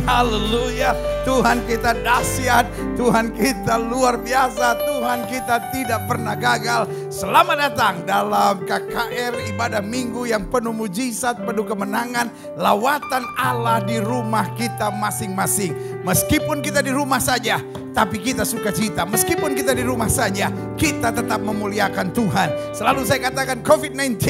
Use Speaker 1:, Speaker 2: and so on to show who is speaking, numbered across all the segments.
Speaker 1: Haleluya. Tuhan kita dahsyat, Tuhan kita luar biasa, Tuhan kita tidak pernah gagal. Selamat datang dalam KKR ibadah minggu yang penuh mujizat, penuh kemenangan, lawatan Allah di rumah kita masing-masing. Meskipun kita di rumah saja, tapi kita sukacita. Meskipun kita di rumah saja, kita tetap memuliakan Tuhan. Selalu saya katakan COVID-19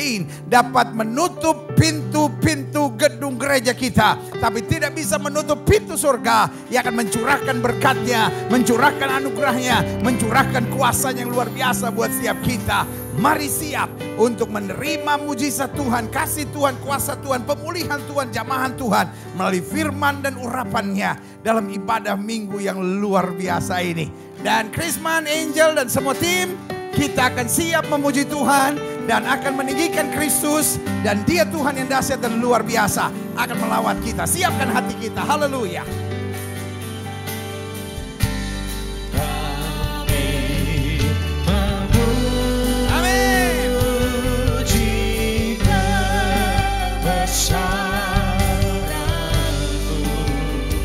Speaker 1: dapat menutup pintu-pintu gedung gereja kita, tapi tidak bisa menutup pintu surga yang akan mencurahkan berkatnya, mencurahkan anugerahnya, mencurahkan kuasanya yang luar biasa buat setiap kita. Mari siap untuk menerima mujizat Tuhan, kasih Tuhan, kuasa Tuhan, pemulihan Tuhan, jamahan Tuhan melalui firman dan urapannya dalam ibadah minggu yang luar biasa ini. Dan Krisman, Angel dan semua tim, kita akan siap memuji Tuhan dan akan meninggikan Kristus, dan Dia Tuhan yang dahsyat dan luar biasa akan melawat kita. Siapkan hati kita. Haleluya.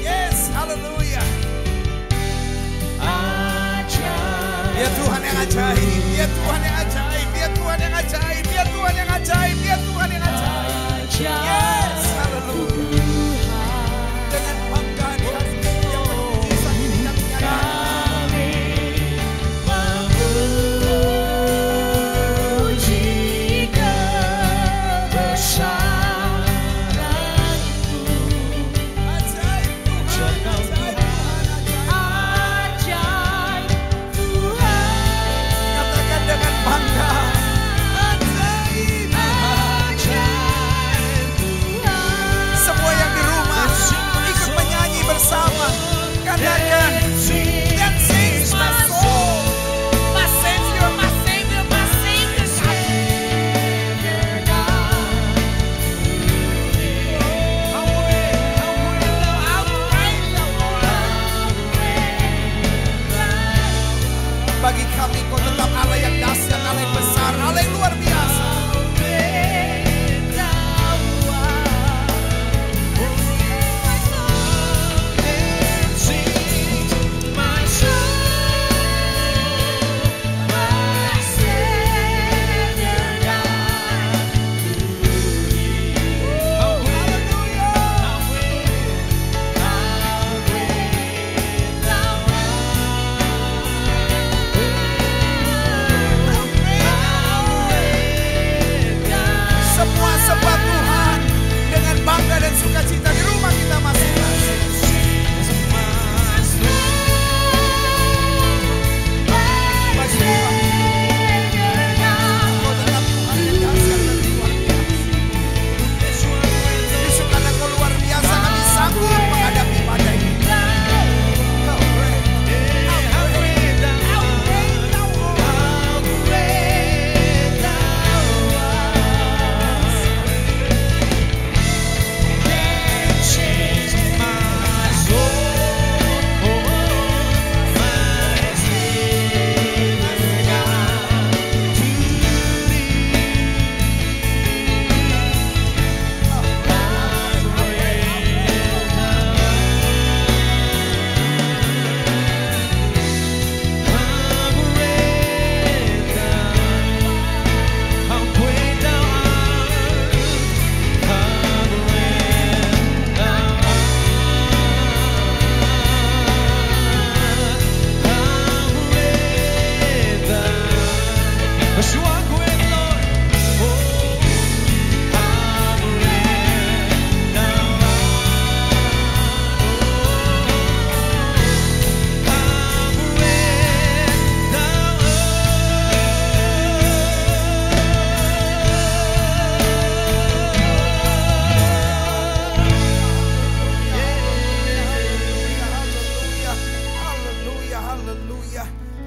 Speaker 1: Yes, haleluya. Dia Tuhan yang ajaib, Dia Tuhan yang ajaib, Dia Tuhan yang ajaib, Dia Tuhan yang ajaib, Dia Tuhan yang ajaib. Yes, haleluya. Dengan bangga di hari ini yang mujizat ini kami nyatakan. Bagi kami kau tetap Allah yang dahsyat, Allah yang besar, Allah yang luar biasa. Sukacita di rumah kita masing-masing. Kau tetap Tuhan yang dahsyat dan luar biasa. Yesus, karena kau luar biasa, kami sanggup menghadapi ibadah ini.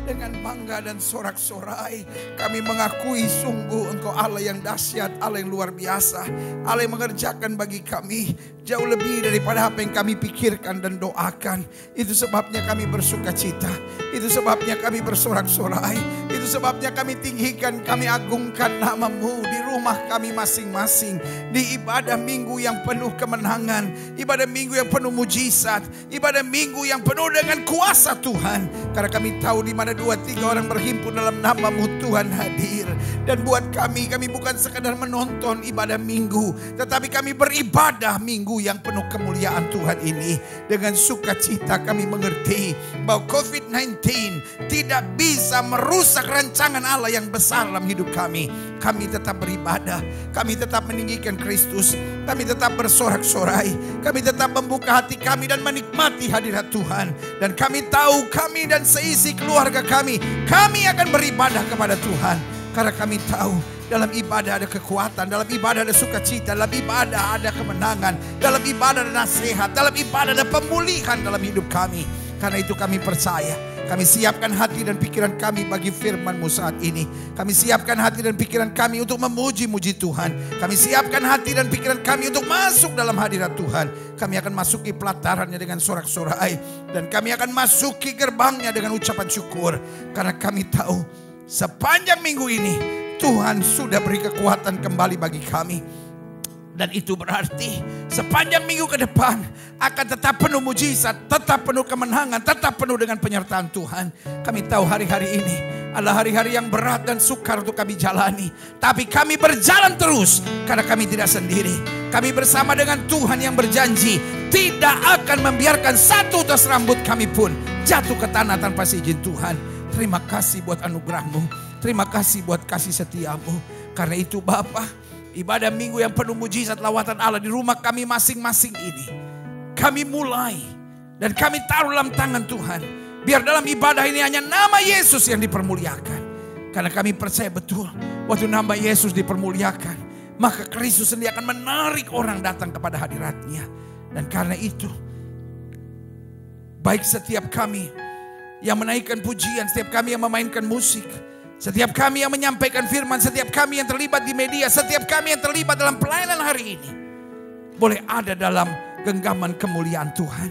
Speaker 1: dengan bangga dan sorak-sorai. Kami mengakui sungguh Engkau Allah yang dahsyat, Allah yang luar biasa, Allah yang mengerjakan bagi kami jauh lebih daripada apa yang kami pikirkan dan doakan. Itu sebabnya kami bersuka cita, itu sebabnya kami bersorak-sorai, itu sebabnya kami tinggikan, kami agungkan nama-Mu di rumah kami masing-masing, di ibadah minggu yang penuh kemenangan, ibadah minggu yang penuh mujizat, ibadah minggu yang penuh dengan kuasa Tuhan. Karena kami tahu di mana 2-3 orang berhimpun dalam nama-Mu, Tuhan hadir. Dan buat kami bukan sekadar menonton ibadah minggu, tetapi kami beribadah minggu yang penuh kemuliaan Tuhan ini. Dengan sukacita kami mengerti bahwa COVID-19 tidak bisa merusak rancangan Allah yang besar dalam hidup kami. Kami tetap beribadah, kami tetap meninggikan Kristus, kami tetap bersorak-sorai, kami tetap membuka hati kami dan menikmati hadirat Tuhan. Dan kami tahu kami dan seisi keluarga kami akan beribadah kepada Tuhan. Karena kami tahu dalam ibadah ada kekuatan, dalam ibadah ada sukacita, dalam ibadah ada kemenangan, dalam ibadah ada nasihat, dalam ibadah ada pemulihan dalam hidup kami. Karena itu kami percaya, kami siapkan hati dan pikiran kami bagi firman-Mu saat ini. Kami siapkan hati dan pikiran kami untuk memuji-muji Tuhan. Kami siapkan hati dan pikiran kami untuk masuk dalam hadirat Tuhan. Kami akan masuki pelatarannya dengan sorak-sorai, dan kami akan masuki gerbangnya dengan ucapan syukur. Karena kami tahu sepanjang minggu ini Tuhan sudah beri kekuatan kembali bagi kami. Dan itu berarti sepanjang minggu ke depan akan tetap penuh mujizat, tetap penuh kemenangan, tetap penuh dengan penyertaan Tuhan. Kami tahu hari-hari ini adalah hari-hari yang berat dan sukar untuk kami jalani. Tapi kami berjalan terus karena kami tidak sendiri. Kami bersama dengan Tuhan yang berjanji tidak akan membiarkan satu utas rambut kami pun jatuh ke tanah tanpa seizin Tuhan. Terima kasih buat anugerah-Mu. Terima kasih buat kasih setia-Mu. Karena itu Bapa, ibadah minggu yang penuh mujizat lawatan Allah di rumah kami masing-masing ini, kami mulai dan kami taruh dalam tangan Tuhan. Biar dalam ibadah ini hanya nama Yesus yang dipermuliakan. Karena kami percaya betul, waktu nama Yesus dipermuliakan, maka Kristus sendiri akan menarik orang datang kepada hadirat-Nya. Dan karena itu, baik setiap kami yang menaikkan pujian, setiap kami yang memainkan musik, setiap kami yang menyampaikan firman, setiap kami yang terlibat di media, setiap kami yang terlibat dalam pelayanan hari ini, boleh ada dalam genggaman kemuliaan Tuhan.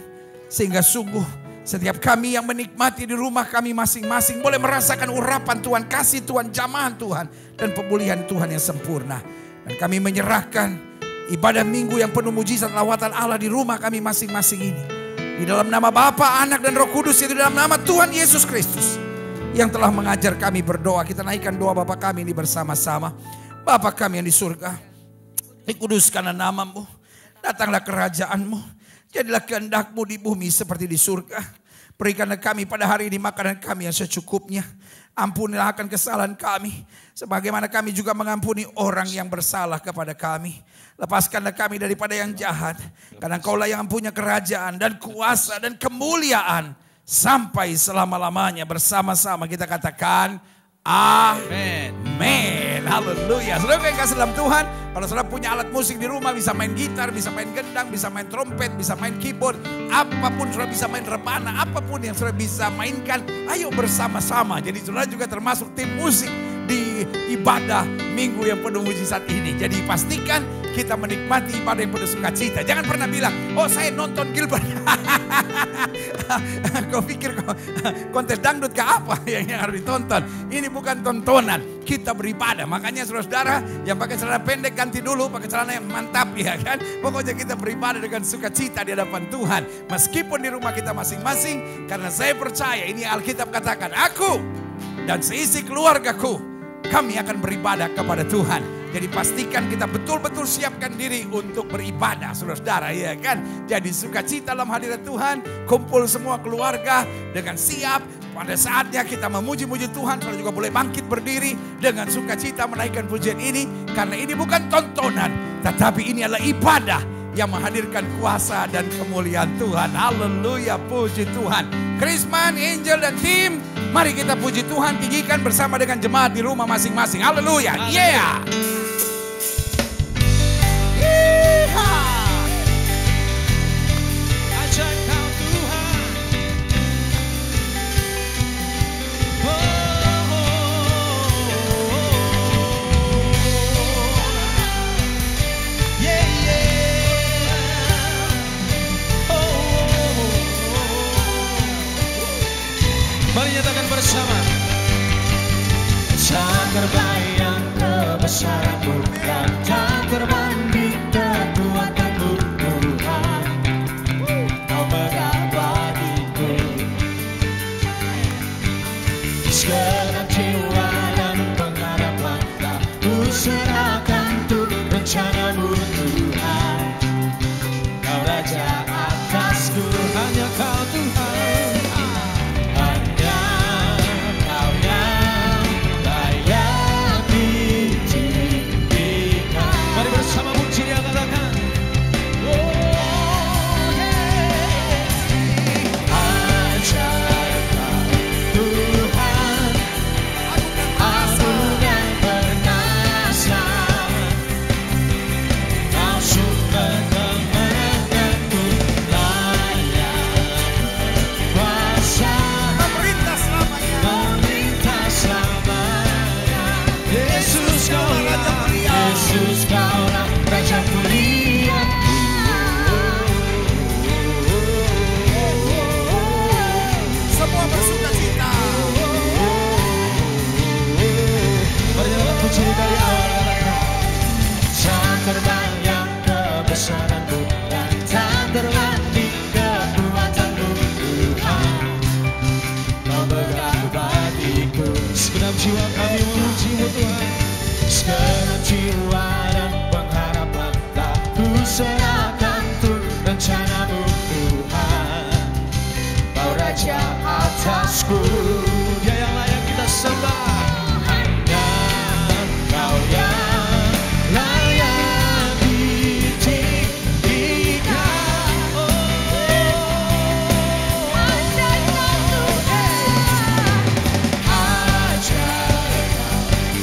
Speaker 1: Sehingga sungguh setiap kami yang menikmati di rumah kami masing-masing boleh merasakan urapan Tuhan, kasih Tuhan, jamahan Tuhan, dan pemulihan Tuhan yang sempurna. Dan kami menyerahkan ibadah minggu yang penuh mujizat lawatan Allah di rumah kami masing-masing ini, di dalam nama Bapa, Anak, dan Roh Kudus, yaitu dalam nama Tuhan Yesus Kristus yang telah mengajar kami berdoa. Kita naikkan doa Bapa kami ini bersama-sama. Bapa kami yang di surga, dikuduskanlah nama-Mu, datanglah kerajaan-Mu, jadilah kehendak-Mu di bumi seperti di surga. Berikanlah kami pada hari ini makanan kami yang secukupnya. Ampunilah akan kesalahan kami, sebagaimana kami juga mengampuni orang yang bersalah kepada kami. Lepaskanlah kami daripada yang jahat, karena Engkaulah yang punya kerajaan dan kuasa dan kemuliaan sampai selama-lamanya. Bersama-sama kita katakan amin. Amin. Haleluya. Saudara yang kasih dalam Tuhan, kalau saudara punya alat musik di rumah, bisa main gitar, bisa main gendang, bisa main trompet, bisa main keyboard, apapun saudara bisa main rebana, apapun yang saudara bisa mainkan, ayo bersama-sama. Jadi saudara juga termasuk tim musik di ibadah minggu yang penuh mujizat ini. Jadi pastikan kita menikmati ibadah yang penuh sukacita. Jangan pernah bilang, oh saya nonton Gilbert. Kau pikir kontes dangdut ke apa yang harus ditonton? Ini bukan tontonan, kita beribadah. Makanya saudara-saudara yang pakai celana pendek ganti dulu, pakai celana yang mantap ya kan. Pokoknya kita beribadah dengan sukacita di hadapan Tuhan. Meskipun di rumah kita masing-masing. Karena saya percaya ini Alkitab katakan, aku dan seisi keluargaku, kami akan beribadah kepada Tuhan. Jadi pastikan kita betul-betul siapkan diri untuk beribadah, saudara-saudara, ya kan? Jadi sukacita dalam hadirat Tuhan, kumpul semua keluarga dengan siap. Pada saatnya kita memuji-muji Tuhan, saudara juga boleh bangkit berdiri dengan sukacita menaikkan pujian ini. Karena ini bukan tontonan, tetapi ini adalah ibadah yang menghadirkan kuasa dan kemuliaan Tuhan. Haleluya, puji Tuhan. Krisman, Angel, dan tim, mari kita puji Tuhan, tinggikan bersama dengan jemaat di rumah masing-masing. Haleluya, yeah.
Speaker 2: Ajaib Kau Tuhan, oh bersama. Tak terbayang kebesaran-Mu dan tak terbanding kekuatan-Mu Tuhan. Kau mengabadiku segenap jiwa dan pengharapan tak ku serahkan untuk rencana-Mu Tuhan. Kau Raja atasku, hanya Kau Tuhan. Hanya Kau yang layak ditinggikan. Mari bersama puji Dia, katakan. Ajaib Kau Tuhan, Agung dan perkasa. Kau sumber kemenanganku, layak berkuasa.
Speaker 1: Memerintah selamanya.
Speaker 2: Memerintah selamanya. Yesus Kaulah, Yesus Kaulah Raja mulia.
Speaker 1: Semua bersuka cita.
Speaker 2: Mari kita puji dari awal, katakan. Tak terbayang kebesaran-Mu dan tak terlanding kekuatan-Mu Tuhan. Kau mengabadiku. Segenap jiwa kami memuji-Mu Tuhan. Segenap jiwa dan pengharapan tak ku serahkan untuk rencana-Mu Tuhan. Kau Raja atasku, Dia yang layak kita sembah. Hanya Kau yang layak ditinggikan. Ajaib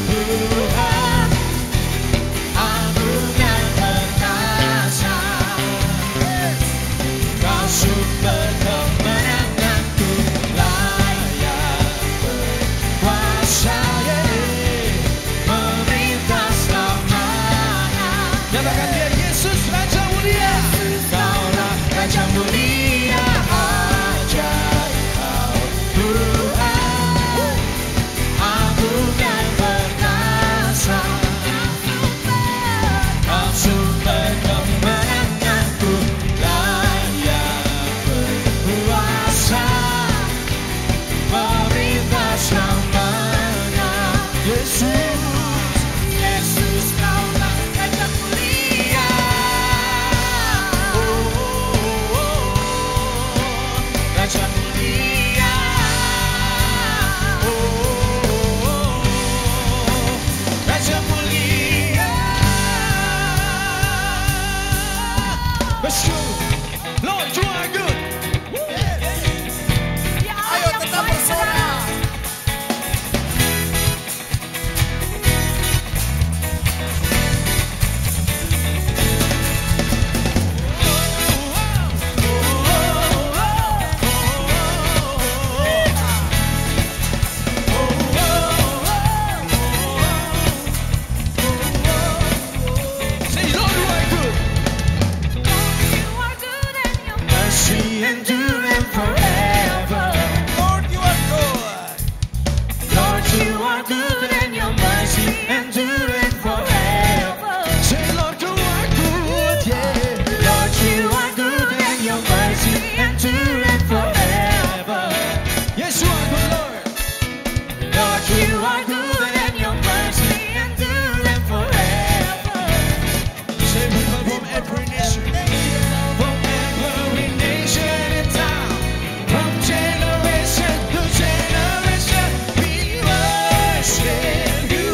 Speaker 2: Tuhan, agung dan perkasa. Kau sumber kemenanganku, layak berkuasa. Memerintah selamanya. Nyatakan Dia, Yesus Raja mulia. Kaulah Raja mulia. Ajaib Kau Tuhan, agung dan perkasa. Kau sumber kemenanganku, layak berkuasa. Memerintah selamanya. Yesus, Yesus Kaulah Raja mulia. Raja mulia. Raja mulia. Let's go. Lord, you are good.
Speaker 1: Ayo tetap bersorak.
Speaker 2: Say, Lord, you are good. Mercy enduring forever.
Speaker 1: Lord, you are good.
Speaker 2: Lord, you are good and your mercy enduring forever. Say, Lord, you are good, yeah. Lord, you are good and your mercy enduring forever. Yes, you are good, Lord. Lord, you are good and your mercy enduring forever. Say, people from every nation, from every nation and town, from generation to generation, we worship you.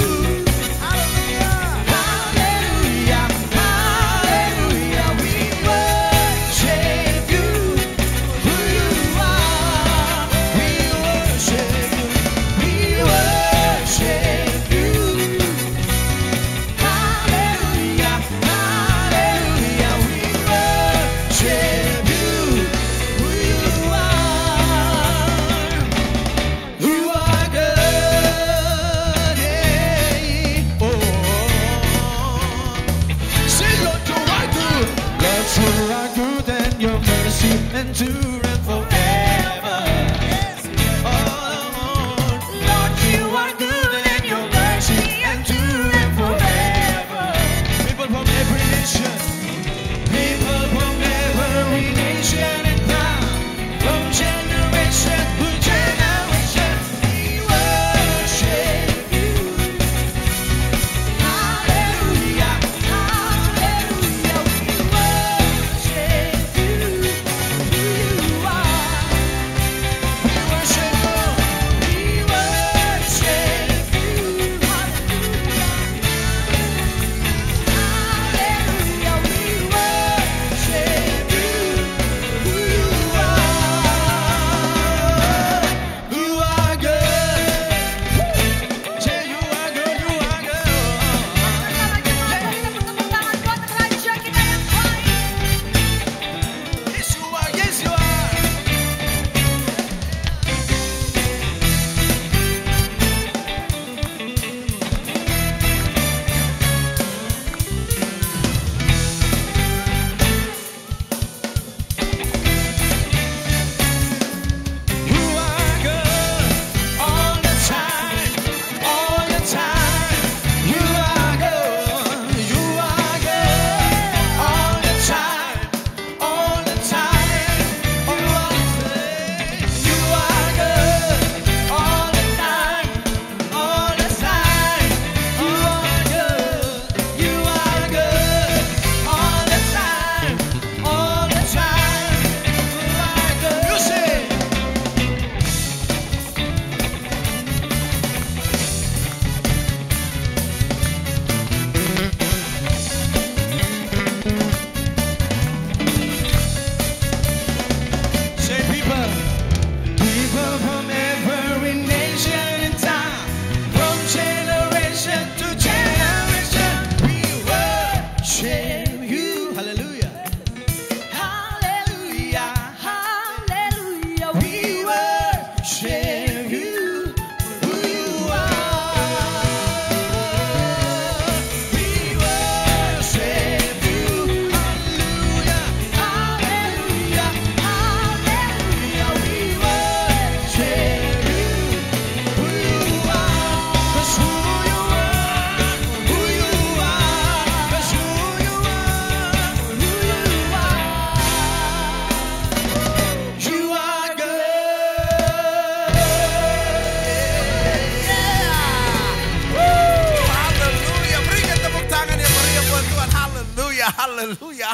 Speaker 2: Hallelujah, hallelujah, we worship you. Who you are, we worship you. We worship you. Hallelujah, hallelujah, we worship you. Who you are. You are good, yeah. Oh. Say, Lord, you are good. Lord, you are good and your mercy endureth forever. Oh, Lord,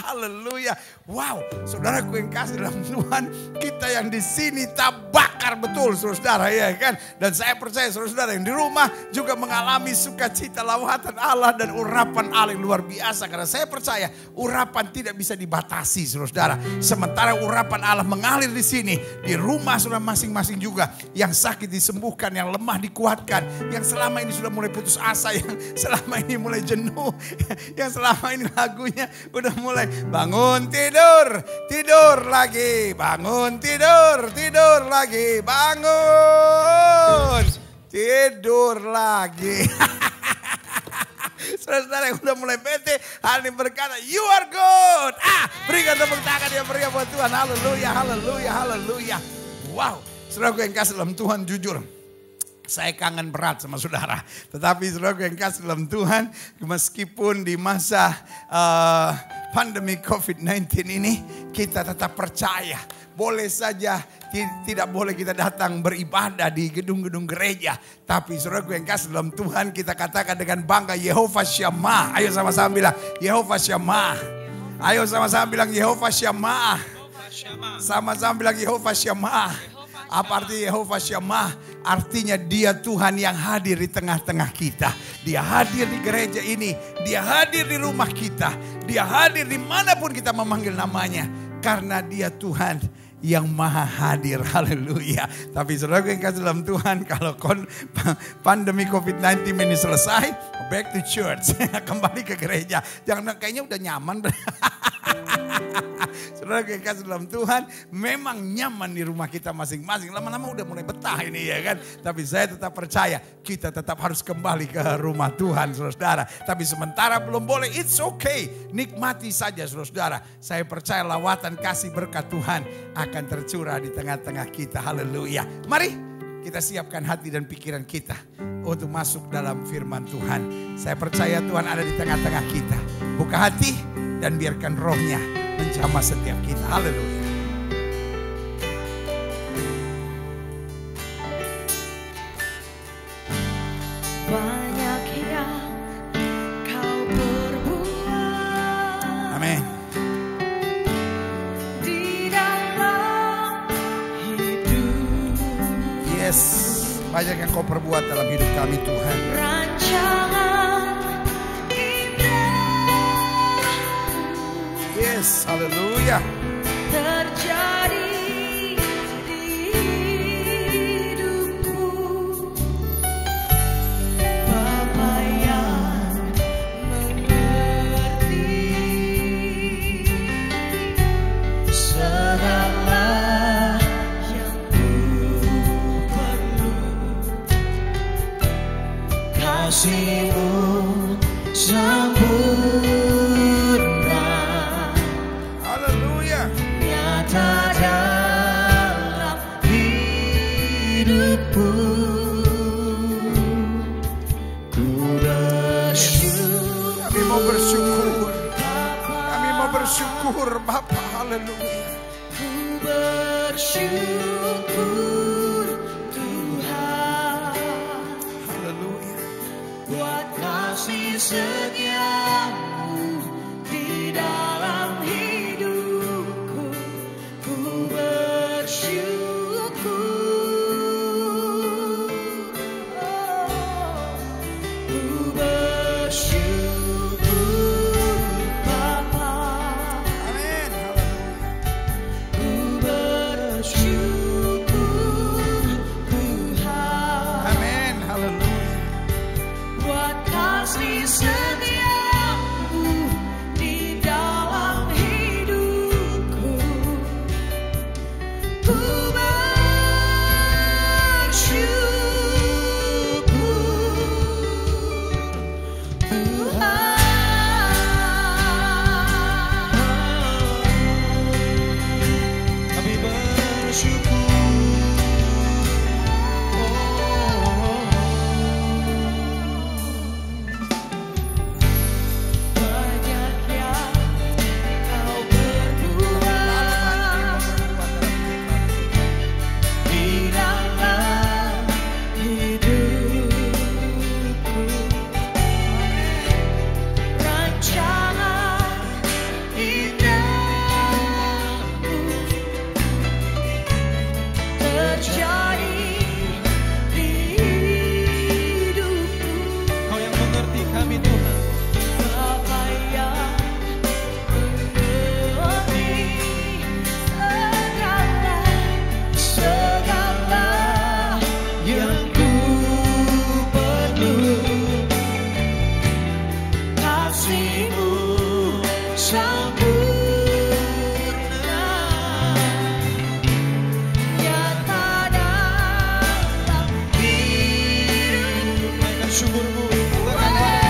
Speaker 1: Haleluya. Wow, saudaraku yang kasih dalam Tuhan, kita yang di sini terbakar betul, saudara ya kan. Dan saya percaya saudara yang di rumah juga mengalami sukacita lawatan Allah dan urapan Allah yang luar biasa. Karena saya percaya urapan tidak bisa dibatasi, saudara. Sementara urapan Allah mengalir di sini, di rumah saudara masing-masing juga. Yang sakit disembuhkan, yang lemah dikuatkan, yang selama ini sudah mulai putus asa, yang selama ini mulai jenuh, yang selama ini lagunya udah mulai bangun tidur, tidur lagi, bangun tidur, tidur lagi, bangun tidur lagi. Saudara yang udah mulai bete, hari ini berkata, you are good. Berikan tepuk tangan yang meriah buat Tuhan. Haleluya, haleluya, haleluya. Wow, saudara yang kasih dalam Tuhan, jujur, saya kangen berat sama saudara. Tetapi saudara yang kasih dalam Tuhan, meskipun di masa pandemi COVID-19 ini, kita tetap percaya. Boleh saja tidak boleh kita datang beribadah di gedung-gedung gereja. Tapi saudaraku yang kasih dalam Tuhan, kita katakan dengan bangga, Yehova Shammah. Ayo sama-sama bilang, Yehova Shammah. Ayo sama-sama bilang, Yehova Shammah. Sama-sama bilang, Yehova Shammah. Apa arti Yehova Shammah? Artinya dia Tuhan yang hadir di tengah-tengah kita. Dia hadir di gereja ini. Dia hadir di rumah kita. Dia hadir dimanapun kita memanggil namanya. Karena dia Tuhan yang maha hadir. Haleluya. Tapi saudara yang kasih dalam Tuhan, kalau pandemi COVID-19 ini selesai, back to church. Kembali ke gereja. Jangan, kayaknya udah nyaman. Saudara yang kasih dalam Tuhan, memang nyaman di rumah kita masing-masing. Lama-lama udah mulai betah ini ya kan. Tapi saya tetap percaya kita tetap harus kembali ke rumah Tuhan, saudara. Tapi sementara belum boleh, it's okay. Nikmati saja, saudara. Saya percaya lawatan kasih berkat Tuhan akan tercurah di tengah-tengah kita. Haleluya. Mari kita siapkan hati dan pikiran kita untuk masuk dalam firman Tuhan. Saya percaya Tuhan ada di tengah-tengah kita. Buka hati dan biarkan rohnya menjamah setiap kita. Haleluya.
Speaker 3: Banyak yang kau perbuat.
Speaker 1: Amin.
Speaker 3: Di dalam hidup.
Speaker 1: Yes. Banyak yang kau perbuat dalam hidup kami Tuhan.
Speaker 3: Rancangan indah.
Speaker 1: Yes. Haleluya.
Speaker 3: Terjadi di hidupku. Bapa yang mengerti segala yang ku perlu. Kasih-Mu sempurna.
Speaker 1: Haleluya.
Speaker 3: Nyata dalam hidupku. Ku bersyukur.
Speaker 1: Kami mau bersyukur. Kami mau bersyukur Bapa. Haleluya.
Speaker 3: Ku bersyukur Tuhan.
Speaker 1: Haleluya.
Speaker 3: Buat kasih setiamu di dalam hidupku. Ku bersyukur. Ku bersyukur Bapa.
Speaker 1: Amin. Haleluya.
Speaker 3: Ku bersyukur Tuhan.
Speaker 1: Amin. Haleluya.
Speaker 3: Buat kasih setia
Speaker 2: bersyukur-Mu katakan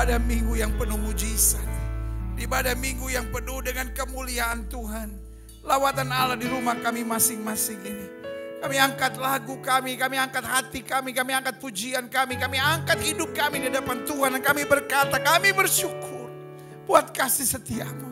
Speaker 1: ibadah minggu yang penuh mujizat, di ibadah minggu yang penuh dengan kemuliaan Tuhan. Lawatan Allah di rumah kami masing-masing ini. Kami angkat lagu kami angkat hati kami angkat pujian kami angkat hidup kami di depan Tuhan. Dan kami berkata, kami bersyukur buat kasih setiamu.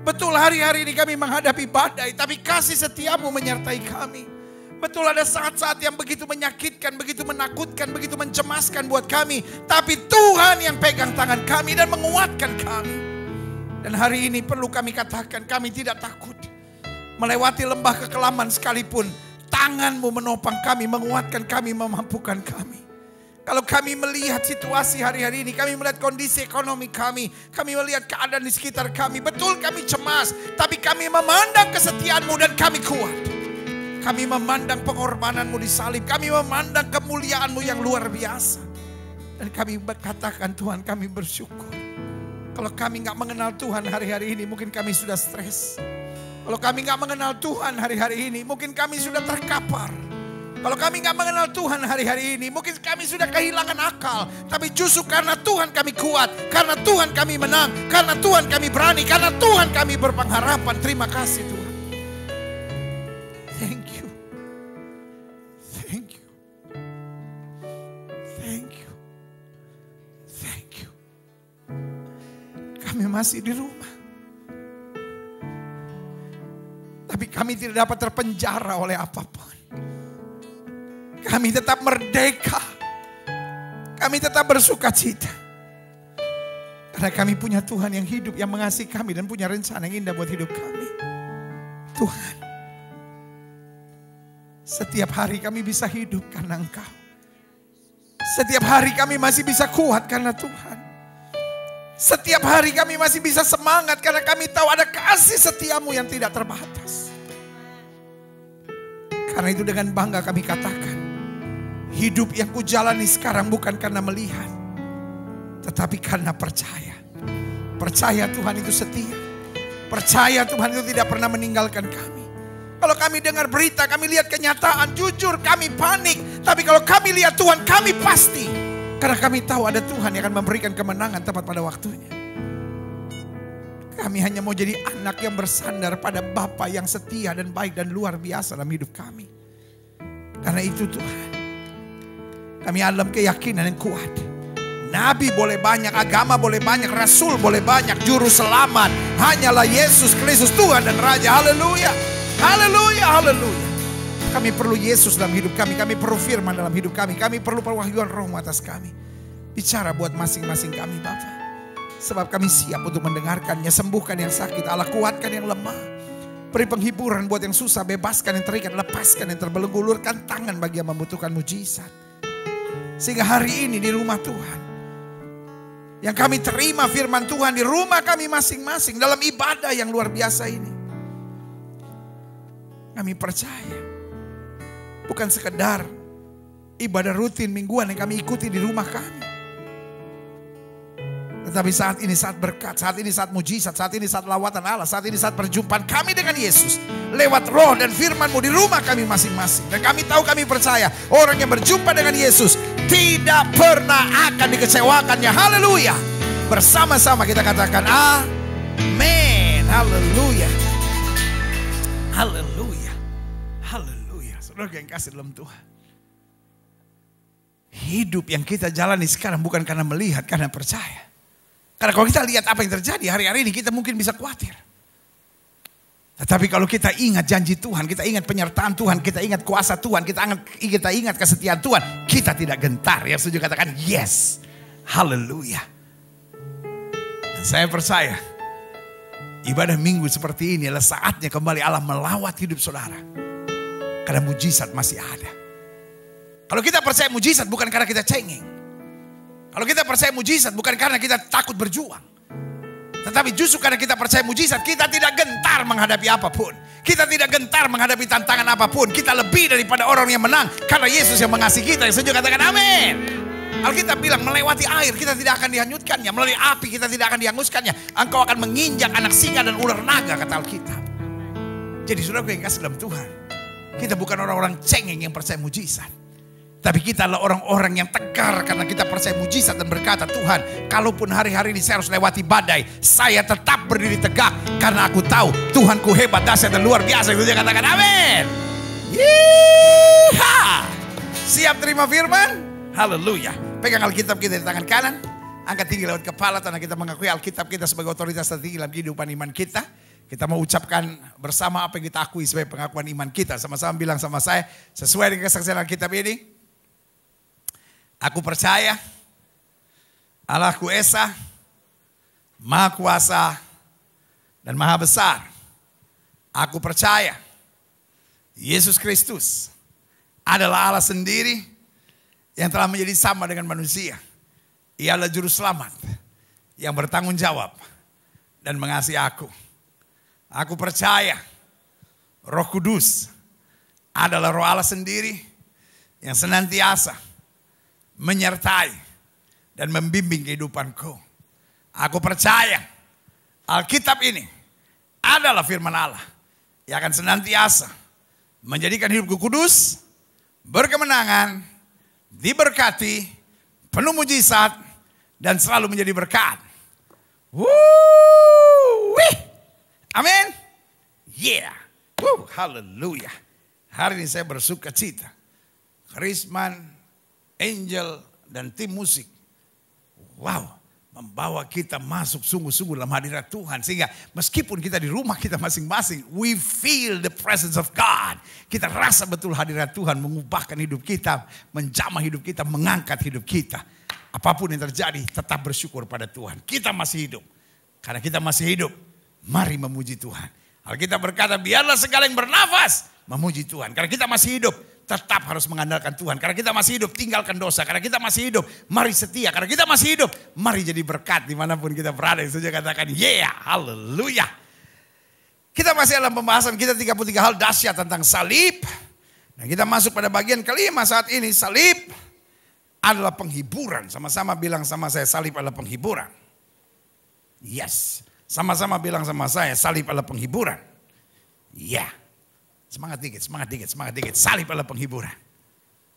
Speaker 1: Betul hari-hari ini kami menghadapi badai, tapi kasih setiamu menyertai kami. Betul ada saat-saat yang begitu menyakitkan, begitu menakutkan, begitu mencemaskan buat kami. Tapi Tuhan yang pegang tangan kami dan menguatkan kami. Dan hari ini perlu kami katakan, kami tidak takut. Melewati lembah kekelaman sekalipun, tangan-Mu menopang kami, menguatkan kami, memampukan kami. Kalau kami melihat situasi hari-hari ini, kami melihat kondisi ekonomi kami melihat keadaan di sekitar kami. Betul kami cemas, tapi kami memandang kesetiaan-Mu dan kami kuat. Kami memandang pengorbanan-Mu di salib. Kami memandang kemuliaan-Mu yang luar biasa. Dan kami katakan, Tuhan, kami bersyukur. Kalau kami gak mengenal Tuhan hari-hari ini, mungkin kami sudah stres. Kalau kami gak mengenal Tuhan hari-hari ini, mungkin kami sudah terkapar. Kalau kami gak mengenal Tuhan hari-hari ini, mungkin kami sudah kehilangan akal. Tapi justru karena Tuhan kami kuat, karena Tuhan kami menang, karena Tuhan kami berani, karena Tuhan kami berpengharapan. Terima kasih Tuhan. Thank you. Thank you. Thank you. Thank you. Kami masih di rumah. Tapi kami tidak dapat terpenjara oleh apapun. Kami tetap merdeka. Kami tetap bersuka cita. Karena kami punya Tuhan yang hidup, yang mengasihi kami dan punya rencana yang indah buat hidup kami. Tuhan, setiap hari kami bisa hidup karena Engkau. Setiap hari kami masih bisa kuat karena Tuhan. Setiap hari kami masih bisa semangat karena kami tahu ada kasih setiamu yang tidak terbatas. Karena itu dengan bangga kami katakan, hidup yang kujalani sekarang bukan karena melihat, tetapi karena percaya. Percaya Tuhan itu setia. Percaya Tuhan itu tidak pernah meninggalkan kami. Kalau kami dengar berita, kami lihat kenyataan, jujur kami panik. Tapi kalau kami lihat Tuhan, kami pasti. Karena kami tahu ada Tuhan yang akan memberikan kemenangan tepat pada waktunya. Kami hanya mau jadi anak yang bersandar pada Bapa yang setia dan baik dan luar biasa dalam hidup kami. Karena itu Tuhan, kami dalam keyakinan yang kuat. Nabi boleh banyak, agama boleh banyak, rasul boleh banyak, juru selamat hanyalah Yesus Kristus Tuhan dan Raja. Haleluya, haleluya, haleluya. Kami perlu Yesus dalam hidup kami, kami perlu firman dalam hidup kami, kami perlu perwahyuan Roh atas kami. Bicara buat masing-masing kami Bapa. Sebab kami siap untuk mendengarkannya. Sembuhkan yang sakit, Allah kuatkan yang lemah. Beri penghiburan buat yang susah, bebaskan yang terikat, lepaskan yang terbelenggu, ulurkan tangan bagi yang membutuhkan mujizat. Sehingga hari ini di rumah Tuhan, yang kami terima firman Tuhan di rumah kami masing-masing dalam ibadah yang luar biasa ini, kami percaya bukan sekedar ibadah rutin mingguan yang kami ikuti di rumah kami. Tetapi saat ini saat berkat, saat ini saat mujizat, saat ini saat lawatan Allah, saat ini saat perjumpaan kami dengan Yesus. Lewat roh dan firman-Mu di rumah kami masing-masing. Dan kami tahu, kami percaya orang yang berjumpa dengan Yesus tidak pernah akan dikecewakannya. Haleluya. Bersama-sama kita katakan amin. Haleluya. Haleluya. Haleluya. Saudara yang kasih dalam Tuhan. Hidup yang kita jalani sekarang bukan karena melihat, karena percaya. Karena kalau kita lihat apa yang terjadi hari-hari ini, kita mungkin bisa khawatir. Tetapi kalau kita ingat janji Tuhan, kita ingat penyertaan Tuhan, kita ingat kuasa Tuhan, kita ingat kesetiaan Tuhan, kita tidak gentar. Yang setuju katakan yes. Haleluya. Dan saya percaya ibadah minggu seperti ini adalah saatnya kembali Allah melawat hidup saudara. Karena mujizat masih ada. Kalau kita percaya mujizat bukan karena kita cengeng. Kalau kita percaya mujizat bukan karena kita takut berjuang. Tetapi justru karena kita percaya mujizat, kita tidak gentar menghadapi apapun. Kita tidak gentar menghadapi tantangan apapun. Kita lebih daripada orang yang menang. Karena Yesus yang mengasihi kita. Yang setuju katakan amin. Alkitab bilang melewati air kita tidak akan dihanyutkannya. Melalui api kita tidak akan dihanguskannya. Engkau akan menginjak anak singa dan ular naga, kata Alkitab. Jadi saudara yang kasih dalam Tuhan, kita bukan orang-orang cengeng yang percaya mujizat. Tapi kita adalah orang-orang yang tegar karena kita percaya mujizat dan berkata, Tuhan, kalaupun hari-hari ini saya harus lewati badai, saya tetap berdiri tegak karena aku tahu Tuhanku hebat, dahsyat dan luar biasa. Itu dia katakan amin. Yeeha. Siap terima firman? Haleluya. Pegang Alkitab kita di tangan kanan, angkat tinggi lewat kepala karena kita mengakui Alkitab kita sebagai otoritas tertinggi dalam kehidupan iman kita. Kita mau ucapkan bersama apa yang kita akui sebagai pengakuan iman kita. Sama-sama bilang sama saya, sesuai dengan kesaksian Alkitab ini. Aku percaya Allahku Esa, Maha Kuasa dan Maha Besar. Aku percaya Yesus Kristus adalah Allah sendiri yang telah menjadi sama dengan manusia. Ia adalah juru selamat yang bertanggung jawab dan mengasihi aku. Aku percaya Roh Kudus adalah Roh Allah sendiri yang senantiasa menyertai dan membimbing kehidupanku. Aku percaya Alkitab ini adalah firman Allah yang akan senantiasa menjadikan hidupku kudus, berkemenangan, diberkati, penuh mujizat, dan selalu menjadi berkat. Amin. Yeah. Haleluya. Hari ini saya bersuka cita. Krisman, Angel dan tim musik, wow, membawa kita masuk sungguh-sungguh dalam hadirat Tuhan. Sehingga meskipun kita di rumah kita masing-masing, we feel the presence of God. Kita rasa betul hadirat Tuhan mengubahkan hidup kita, menjamah hidup kita, mengangkat hidup kita. Apapun yang terjadi, tetap bersyukur pada Tuhan. Kita masih hidup. Karena kita masih hidup, mari memuji Tuhan. Alkitab berkata, biarlah segala yang bernafas memuji Tuhan. Karena kita masih hidup, tetap harus mengandalkan Tuhan. Karena kita masih hidup, tinggalkan dosa. Karena kita masih hidup, mari setia. Karena kita masih hidup, mari jadi berkat dimanapun kita berada. Yang saja katakan, yeah, haleluya. Kita masih dalam pembahasan kita 33 hal dahsyat tentang salib. Dan kita masuk pada bagian kelima saat ini. Salib adalah penghiburan. Sama-sama bilang sama saya, salib adalah penghiburan. Yes, Sama-sama bilang sama saya, salib adalah penghiburan. Ya. Semangat dikit. Salib adalah penghiburan.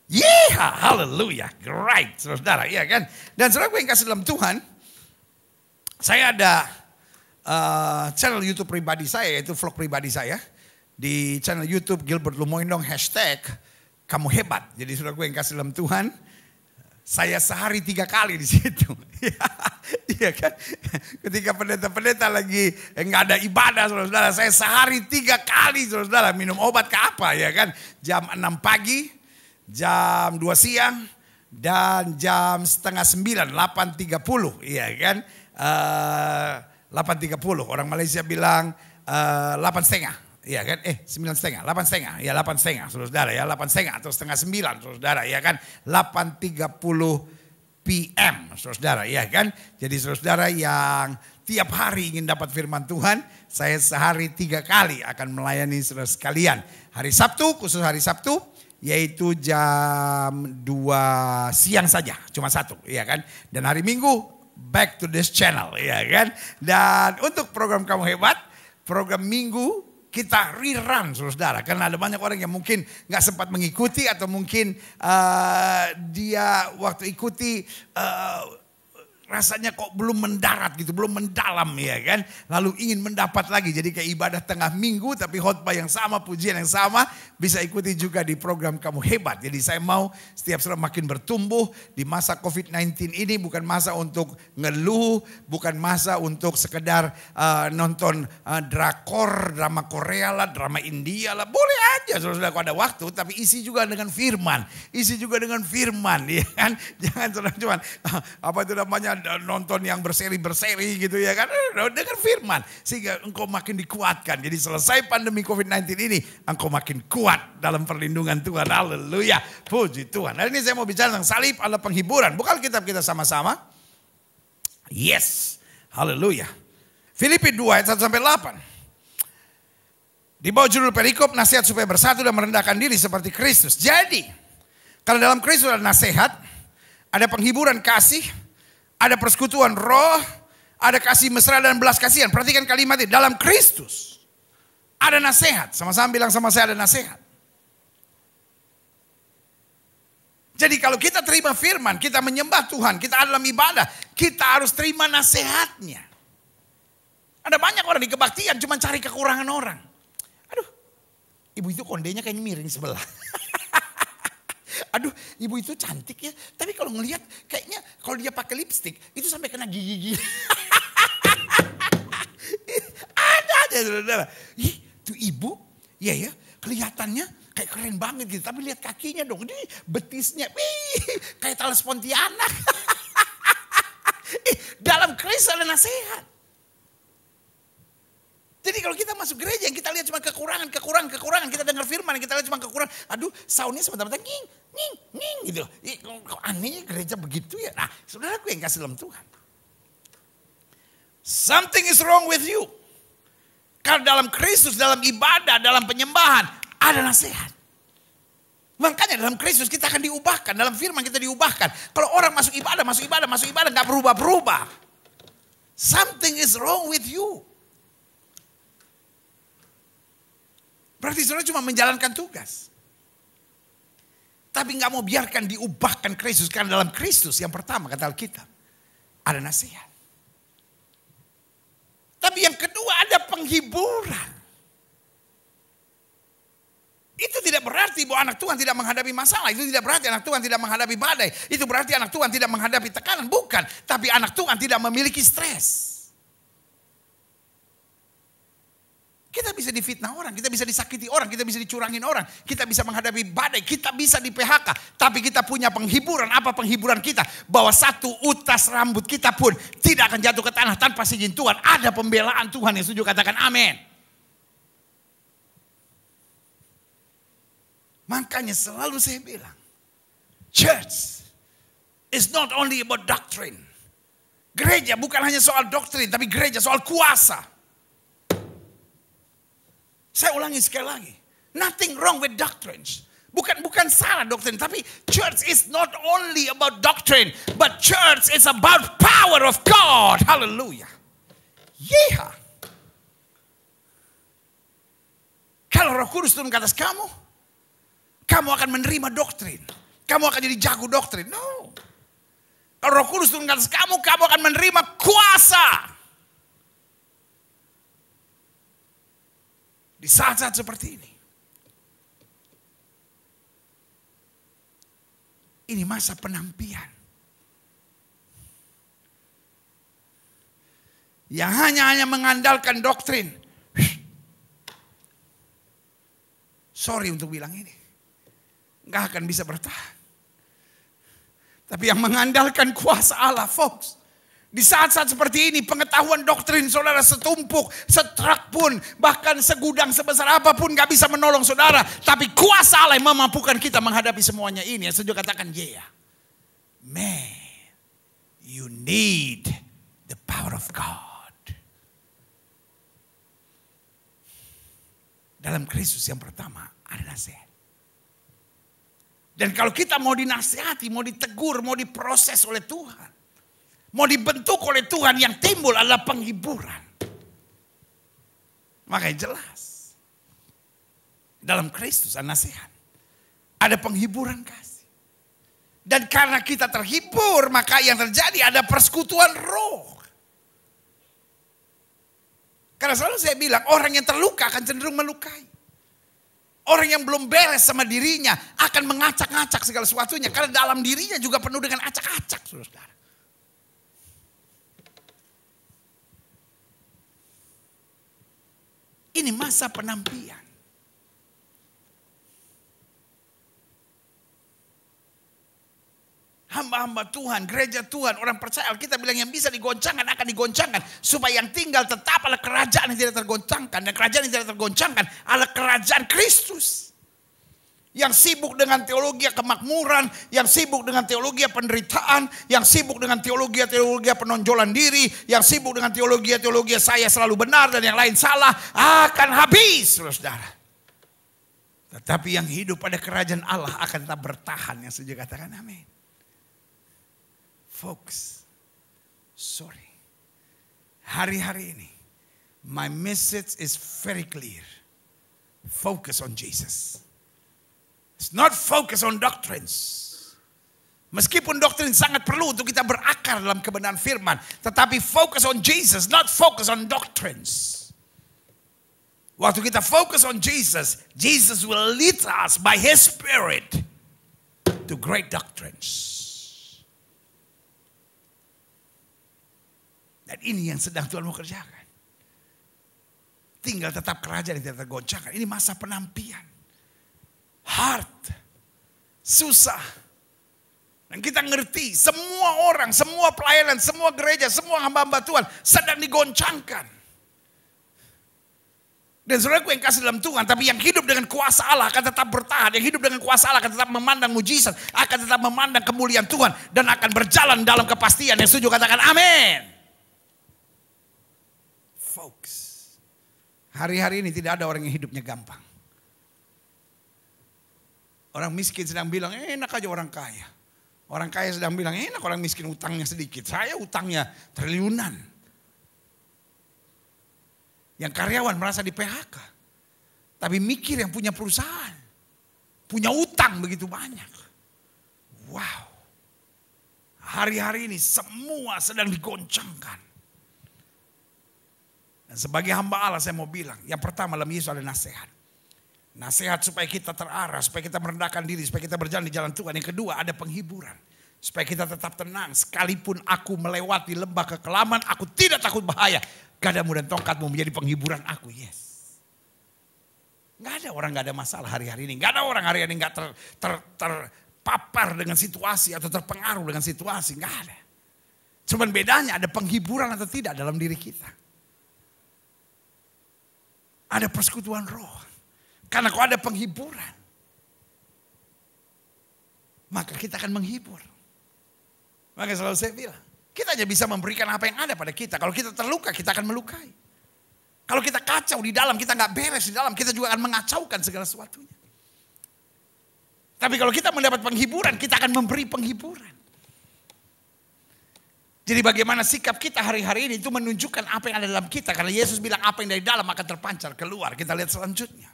Speaker 1: Yeah, haleluya. Great, saudara. Iya kan? Dan saudara gue yang kasih dalam Tuhan, saya ada channel YouTube pribadi saya, yaitu vlog pribadi saya. Di channel YouTube Gilbert Lumoindong, #kamu hebat. Jadi saudara gue yang kasih dalam Tuhan, saya sehari 3 kali di situ. Iya kan? Ketika pendeta-pendeta lagi nggak ada ibadah, saudara, saya sehari 3 kali, saudara, minum obat ke apa, ya kan? Jam 6 pagi, jam 2 siang, dan jam setengah 9, 8.30, iya kan? 8.30, orang Malaysia bilang 8.30. Iya kan? 9.30, 8.30, ya 8.30, saudara ya, 8.30 atau setengah 9, saudara ya kan? 8.30 PM, saudara ya kan? Jadi saudara yang tiap hari ingin dapat firman Tuhan, saya sehari 3 kali akan melayani saudara sekalian. Hari Sabtu, khusus hari Sabtu, yaitu jam 2 siang saja, cuma 1, ya kan? Dan hari Minggu, back to this channel, ya kan? Dan untuk program Kamu Hebat, program Minggu, kita rerun, saudara, karena ada banyak orang yang mungkin nggak sempat mengikuti atau mungkin dia waktu ikuti rasanya kok belum mendarat gitu, belum mendalam, ya kan. Lalu ingin mendapat lagi, jadi kayak ibadah tengah minggu tapi khotbah yang sama, pujian yang sama, bisa ikuti juga di program Kamu Hebat. Jadi saya mau setiap saudara makin bertumbuh di masa COVID-19 ini, bukan masa untuk ngeluh, bukan masa untuk sekedar nonton drakor, drama Korea lah, drama India lah, boleh aja saudara kalau ada waktu, tapi isi juga dengan firman, ya kan. Jangan saudara cuman apa itu namanya, nonton yang berseri-berseri gitu, ya kan. Dengan firman sehingga engkau makin dikuatkan. Jadi selesai pandemi COVID-19 ini, engkau makin kuat dalam perlindungan Tuhan. Haleluya, puji Tuhan. Hari ini saya mau bicara tentang salib adalah penghiburan. Buka kitab kita sama-sama. Yes, haleluya. Filipi 2 ayat 1-8. Di bawah judul perikop, nasihat supaya bersatu dan merendahkan diri seperti Kristus. Jadi, kalau dalam Kristus ada nasihat, ada penghiburan kasih, ada persekutuan roh, ada kasih mesra dan belas kasihan. Perhatikan kalimat ini, dalam Kristus ada nasihat. Sama-sama bilang sama saya, ada nasihat. Jadi kalau kita terima firman, kita menyembah Tuhan, kita ada dalam ibadah, kita harus terima nasihatnya. Ada banyak orang di kebaktian cuma cari kekurangan orang. Aduh, ibu itu kondenya kayaknya miring sebelah. Aduh, ibu itu cantik ya. Tapi kalau ngelihat kayaknya kalau dia pakai lipstik itu sampai kena gigi-gigi. Ada aja saudara. Ih, tuh ibu, ya kelihatannya kayak keren banget gitu. Tapi lihat kakinya dong, ini betisnya, kayak talas Pontianak. Dalam Kristus ada nasihat. Jadi kalau kita masuk gereja yang kita lihat cuma kekurangan, kita dengar firman yang kita lihat cuma kekurangan. Aduh, soundnya sebentar-bentar nging gitu. Kok anehnya gereja begitu ya. Nah, saudaraku yang kasih dalam Tuhan. Something is wrong with you. Karena dalam Kristus, dalam ibadah, dalam penyembahan, ada nasihat. Makanya dalam Kristus kita akan diubahkan, dalam firman kita diubahkan. Kalau orang masuk ibadah, gak berubah-berubah. Something is wrong with you. Berarti saudara cuma menjalankan tugas. Tapi gak mau biarkan diubahkan Kristus. Karena dalam Kristus yang pertama kata Alkitab, ada nasihat. Tapi yang kedua ada penghiburan. Itu tidak berarti bahwa anak Tuhan tidak menghadapi masalah. Itu tidak berarti anak Tuhan tidak menghadapi badai. Itu berarti anak Tuhan tidak menghadapi tekanan. Bukan. Tapi anak Tuhan tidak memiliki stres. Kita bisa difitnah orang, kita bisa disakiti orang, kita bisa dicurangin orang, kita bisa menghadapi badai, kita bisa di PHK. Tapi kita punya penghiburan. Apa penghiburan kita? Bahwa satu utas rambut kita pun tidak akan jatuh ke tanah tanpa izin Tuhan. Ada pembelaan Tuhan yang setuju, katakan amin. Makanya selalu saya bilang, church is not only about doctrine. Gereja bukan hanya soal doktrin, tapi gereja soal kuasa. Saya ulangi sekali lagi. Nothing wrong with doctrines. Bukan salah doktrin. Tapi church is not only about doctrine. But church is about power of God. Hallelujah. Yeah. Kalau Roh Kudus turun ke atas kamu, kamu akan menerima doktrin. Kamu akan jadi jago doktrin. No. Kalau Roh Kudus turun ke atas kamu, kamu akan menerima kuasa. Di saat-saat seperti ini. Ini masa penampian. Yang hanya mengandalkan doktrin. Sorry untuk bilang ini. Nggak akan bisa bertahan. Tapi yang mengandalkan kuasa Allah, folks. Di saat-saat seperti ini, pengetahuan doktrin saudara setumpuk, setrak pun, bahkan segudang sebesar apapun gak bisa menolong saudara. Tapi kuasa Allah yang memampukan kita menghadapi semuanya ini. Yang setuju katakan, yeah. Man, you need the power of God. Dalam Kristus yang pertama ada nasihat. Dan kalau kita mau dinasihati, mau ditegur, mau diproses oleh Tuhan, mau dibentuk oleh Tuhan, yang timbul adalah penghiburan. Makanya jelas. Dalam Kristus ada nasihat. Ada penghiburan kasih. Dan karena kita terhibur, maka yang terjadi ada persekutuan roh. Karena selalu saya bilang, orang yang terluka akan cenderung melukai. Orang yang belum beres sama dirinya akan mengacak-ngacak segala sesuatunya. Karena dalam dirinya juga penuh dengan acak-acak, saudara. Ini masa penampian. Hamba-hamba Tuhan, gereja Tuhan, orang percaya kita bilang yang bisa digoncangkan akan digoncangkan. Supaya yang tinggal tetap adalah kerajaan yang tidak tergoncangkan. Dan kerajaan yang tidak tergoncangkan adalah kerajaan Kristus. Yang sibuk dengan teologi kemakmuran, yang sibuk dengan teologi penderitaan, yang sibuk dengan teologi penonjolan diri, yang sibuk dengan teologi saya selalu benar dan yang lain salah, akan habis, saudara. Tetapi yang hidup pada kerajaan Allah akan tetap bertahan. Yang setuju katakan amin. Folks, sorry. Hari-hari ini, my message is very clear. Focus on Jesus. It's not focus on doctrines. Meskipun doktrin sangat perlu untuk kita berakar dalam kebenaran firman. Tetapi focus on Jesus, not focus on doctrines. Waktu kita fokus on Jesus, Jesus will lead us by His Spirit to great doctrines. Dan ini yang sedang Tuhan mau kerjakan. Tinggal tetap kerajaan yang tidak tergoncangkan. Ini masa penampian. Hard. Susah. Dan kita ngerti semua orang, semua pelayanan, semua gereja, semua hamba-hamba Tuhan sedang digoncangkan. Dan saudaraku yang kasih dalam Tuhan, tapi yang hidup dengan kuasa Allah akan tetap bertahan. Yang hidup dengan kuasa Allah akan tetap memandang mujizat, akan tetap memandang kemuliaan Tuhan. Dan akan berjalan dalam kepastian. Yang setuju katakan amin. Folks, hari-hari ini tidak ada orang yang hidupnya gampang. Orang miskin sedang bilang, enak aja orang kaya. Orang kaya sedang bilang, enak orang miskin utangnya sedikit. Saya utangnya triliunan. Yang karyawan merasa di PHK. Tapi mikir yang punya perusahaan. Punya utang begitu banyak. Wow. Hari-hari ini semua sedang digoncangkan. Dan sebagai hamba Allah saya mau bilang, yang pertama dalam Yesus ada nasihat. Nasihat supaya kita terarah, supaya kita merendahkan diri, supaya kita berjalan di jalan Tuhan. Yang kedua ada penghiburan. Supaya kita tetap tenang. Sekalipun aku melewati lembah kekelaman, aku tidak takut bahaya. Gadamu dan tongkatmu menjadi penghiburan aku. Yes. Gak ada orang gak ada masalah hari-hari ini. Gak ada orang hari-hari ini gak terpapar dengan situasi atau terpengaruh dengan situasi. Gak ada. Cuman bedanya ada penghiburan atau tidak dalam diri kita. Ada persekutuan roh. Karena kalau ada penghiburan, maka kita akan menghibur. Maka selalu saya bilang, kita hanya bisa memberikan apa yang ada pada kita. Kalau kita terluka, kita akan melukai. Kalau kita kacau di dalam, kita nggak beres di dalam, kita juga akan mengacaukan segala sesuatunya. Tapi kalau kita mendapat penghiburan, kita akan memberi penghiburan. Jadi bagaimana sikap kita hari-hari ini itu menunjukkan apa yang ada dalam kita. Karena Yesus bilang apa yang dari dalam akan terpancar keluar. Kita lihat selanjutnya.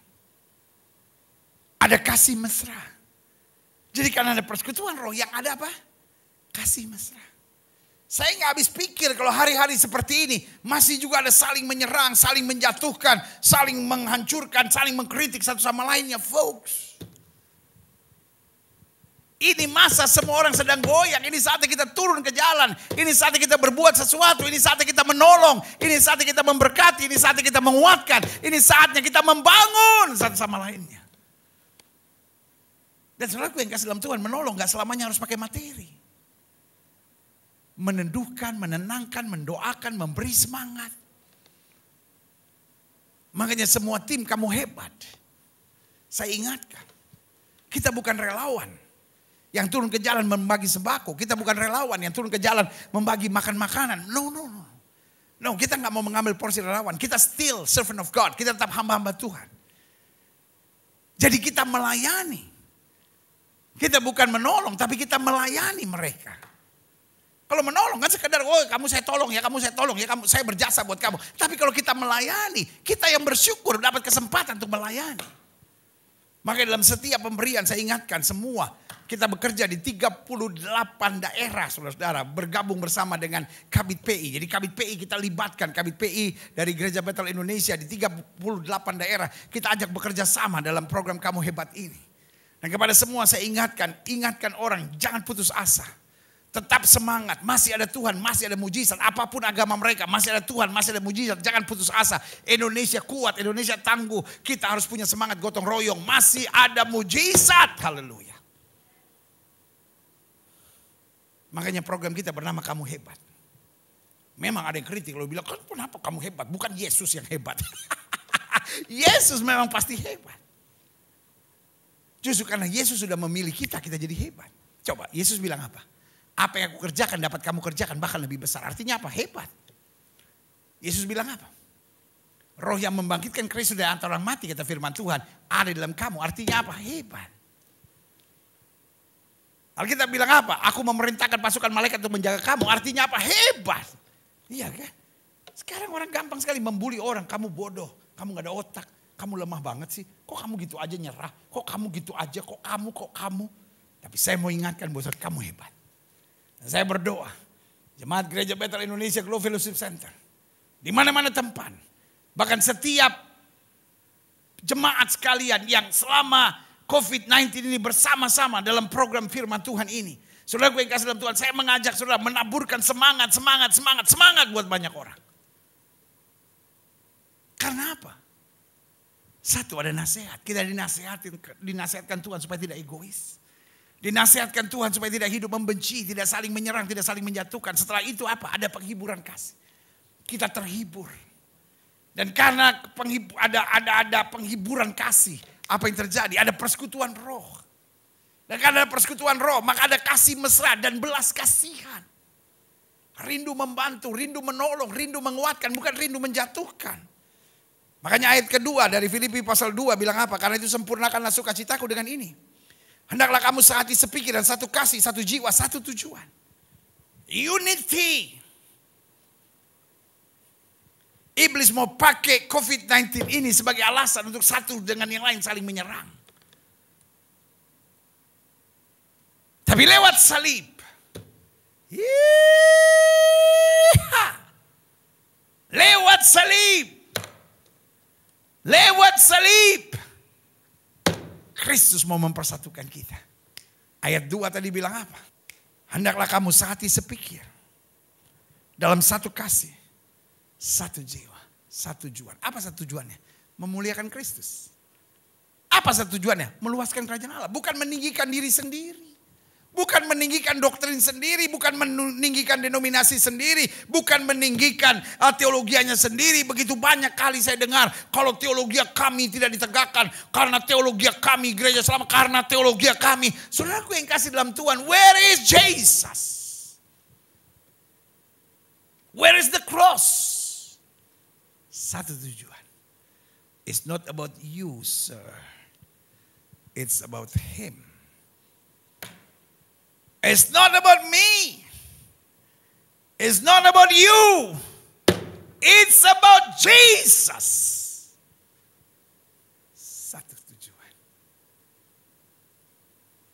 Speaker 1: Ada kasih mesra. Jadi karena ada persekutuan roh yang ada apa? Kasih mesra. Saya nggak habis pikir kalau hari-hari seperti ini masih juga ada saling menyerang, saling menjatuhkan, saling menghancurkan, saling mengkritik satu sama lainnya, folks. Ini masa semua orang sedang goyang. Ini saatnya kita turun ke jalan. Ini saatnya kita berbuat sesuatu. Ini saatnya kita menolong. Ini saatnya kita memberkati. Ini saatnya kita menguatkan. Ini saatnya kita membangun satu sama lainnya. Dan saudaraku yang kasih dalam Tuhan, menolong gak selamanya harus pakai materi. Meneduhkan, menenangkan, mendoakan, memberi semangat. Makanya semua tim kamu hebat. Saya ingatkan, kita bukan relawan yang turun ke jalan membagi sembako. Kita bukan relawan yang turun ke jalan membagi makan makanan. No. No, kita gak mau mengambil porsi relawan. Kita still servant of God. Kita tetap hamba-hamba Tuhan. Jadi kita melayani. Kita bukan menolong, tapi kita melayani mereka. Kalau menolong kan sekedar, oh kamu saya tolong ya, kamu saya tolong ya, kamu saya berjasa buat kamu. Tapi kalau kita melayani, kita yang bersyukur dapat kesempatan untuk melayani. Maka dalam setiap pemberian saya ingatkan semua, kita bekerja di 38 daerah saudara-saudara, bergabung bersama dengan Kabit PI. Jadi Kabit PI kita libatkan, Kabit PI dari Gereja Bethel Indonesia di 38 daerah. Kita ajak bekerja sama dalam program Kamu Hebat ini. Dan kepada semua saya ingatkan orang jangan putus asa. Tetap semangat, masih ada Tuhan, masih ada mujizat. Apapun agama mereka, masih ada Tuhan, masih ada mujizat. Jangan putus asa. Indonesia kuat, Indonesia tangguh. Kita harus punya semangat gotong royong. Masih ada mujizat. Haleluya. Makanya program kita bernama Kamu Hebat. Memang ada yang kritik. Kalau bilang, kenapa kamu hebat? Bukan Yesus yang hebat. Yesus memang pasti hebat. Justru karena Yesus sudah memilih kita jadi hebat. Coba, Yesus bilang apa? Apa yang aku kerjakan dapat kamu kerjakan bahkan lebih besar. Artinya apa? Hebat. Yesus bilang apa? Roh yang membangkitkan Kristus dari antara orang mati, kata firman Tuhan, ada dalam kamu. Artinya apa? Hebat. Alkitab bilang apa? Aku memerintahkan pasukan malaikat untuk menjaga kamu. Artinya apa? Hebat. Iya kan? Sekarang orang gampang sekali membuli orang. Kamu bodoh, kamu gak ada otak, kamu lemah banget sih. Kok kamu gitu aja nyerah? Kok kamu gitu aja? Kok kamu? Tapi saya mau ingatkan bahwa kamu hebat. Saya berdoa, Jemaat Gereja Bethel Indonesia Glow Fellowship Center, di mana-mana tempat, bahkan setiap jemaat sekalian yang selama COVID-19 ini bersama-sama dalam program firman Tuhan ini. Saudara gue yang kasih dalam Tuhan, saya mengajak saudara menaburkan semangat buat banyak orang. Karena apa? Satu, ada nasihat. Kita dinasihatkan Tuhan supaya tidak egois. Dinasihatkan Tuhan supaya tidak hidup membenci, tidak saling menyerang, tidak saling menjatuhkan. Setelah itu apa? Ada penghiburan kasih. Kita terhibur. Dan karena ada penghiburan kasih, apa yang terjadi? Ada persekutuan roh. Dan karena ada persekutuan roh, maka ada kasih mesra dan belas kasihan. Rindu membantu, rindu menolong, rindu menguatkan, bukan rindu menjatuhkan. Makanya ayat kedua dari Filipi pasal 2 bilang apa? Karena itu sempurnakanlah sukacitaku dengan ini. Hendaklah kamu sehati sepikir dan satu kasih, satu jiwa, satu tujuan. Unity. Iblis mau pakai COVID-19 ini sebagai alasan untuk satu dengan yang lain saling menyerang. Tapi lewat salib. Lewat salib. Lewat salib. Kristus mau mempersatukan kita. Ayat 2 tadi bilang apa? Hendaklah kamu sehati sepikir. Dalam satu kasih. Satu jiwa. Satu tujuan. Apa satu tujuannya? Memuliakan Kristus. Apa satu tujuannya? Meluaskan kerajaan Allah. Bukan meninggikan diri sendiri. Bukan meninggikan doktrin sendiri, bukan meninggikan denominasi sendiri, bukan meninggikan teologianya sendiri. Begitu banyak kali saya dengar, kalau teologi kami tidak ditegakkan, karena teologi kami gereja selamat, karena teologi kami. Saudaraku yang kasih dalam Tuhan, where is Jesus? Where is the cross? Satu tujuan. It's not about you, sir. It's about Him. It's not about me. It's not about you. It's about Jesus. Satu tujuan.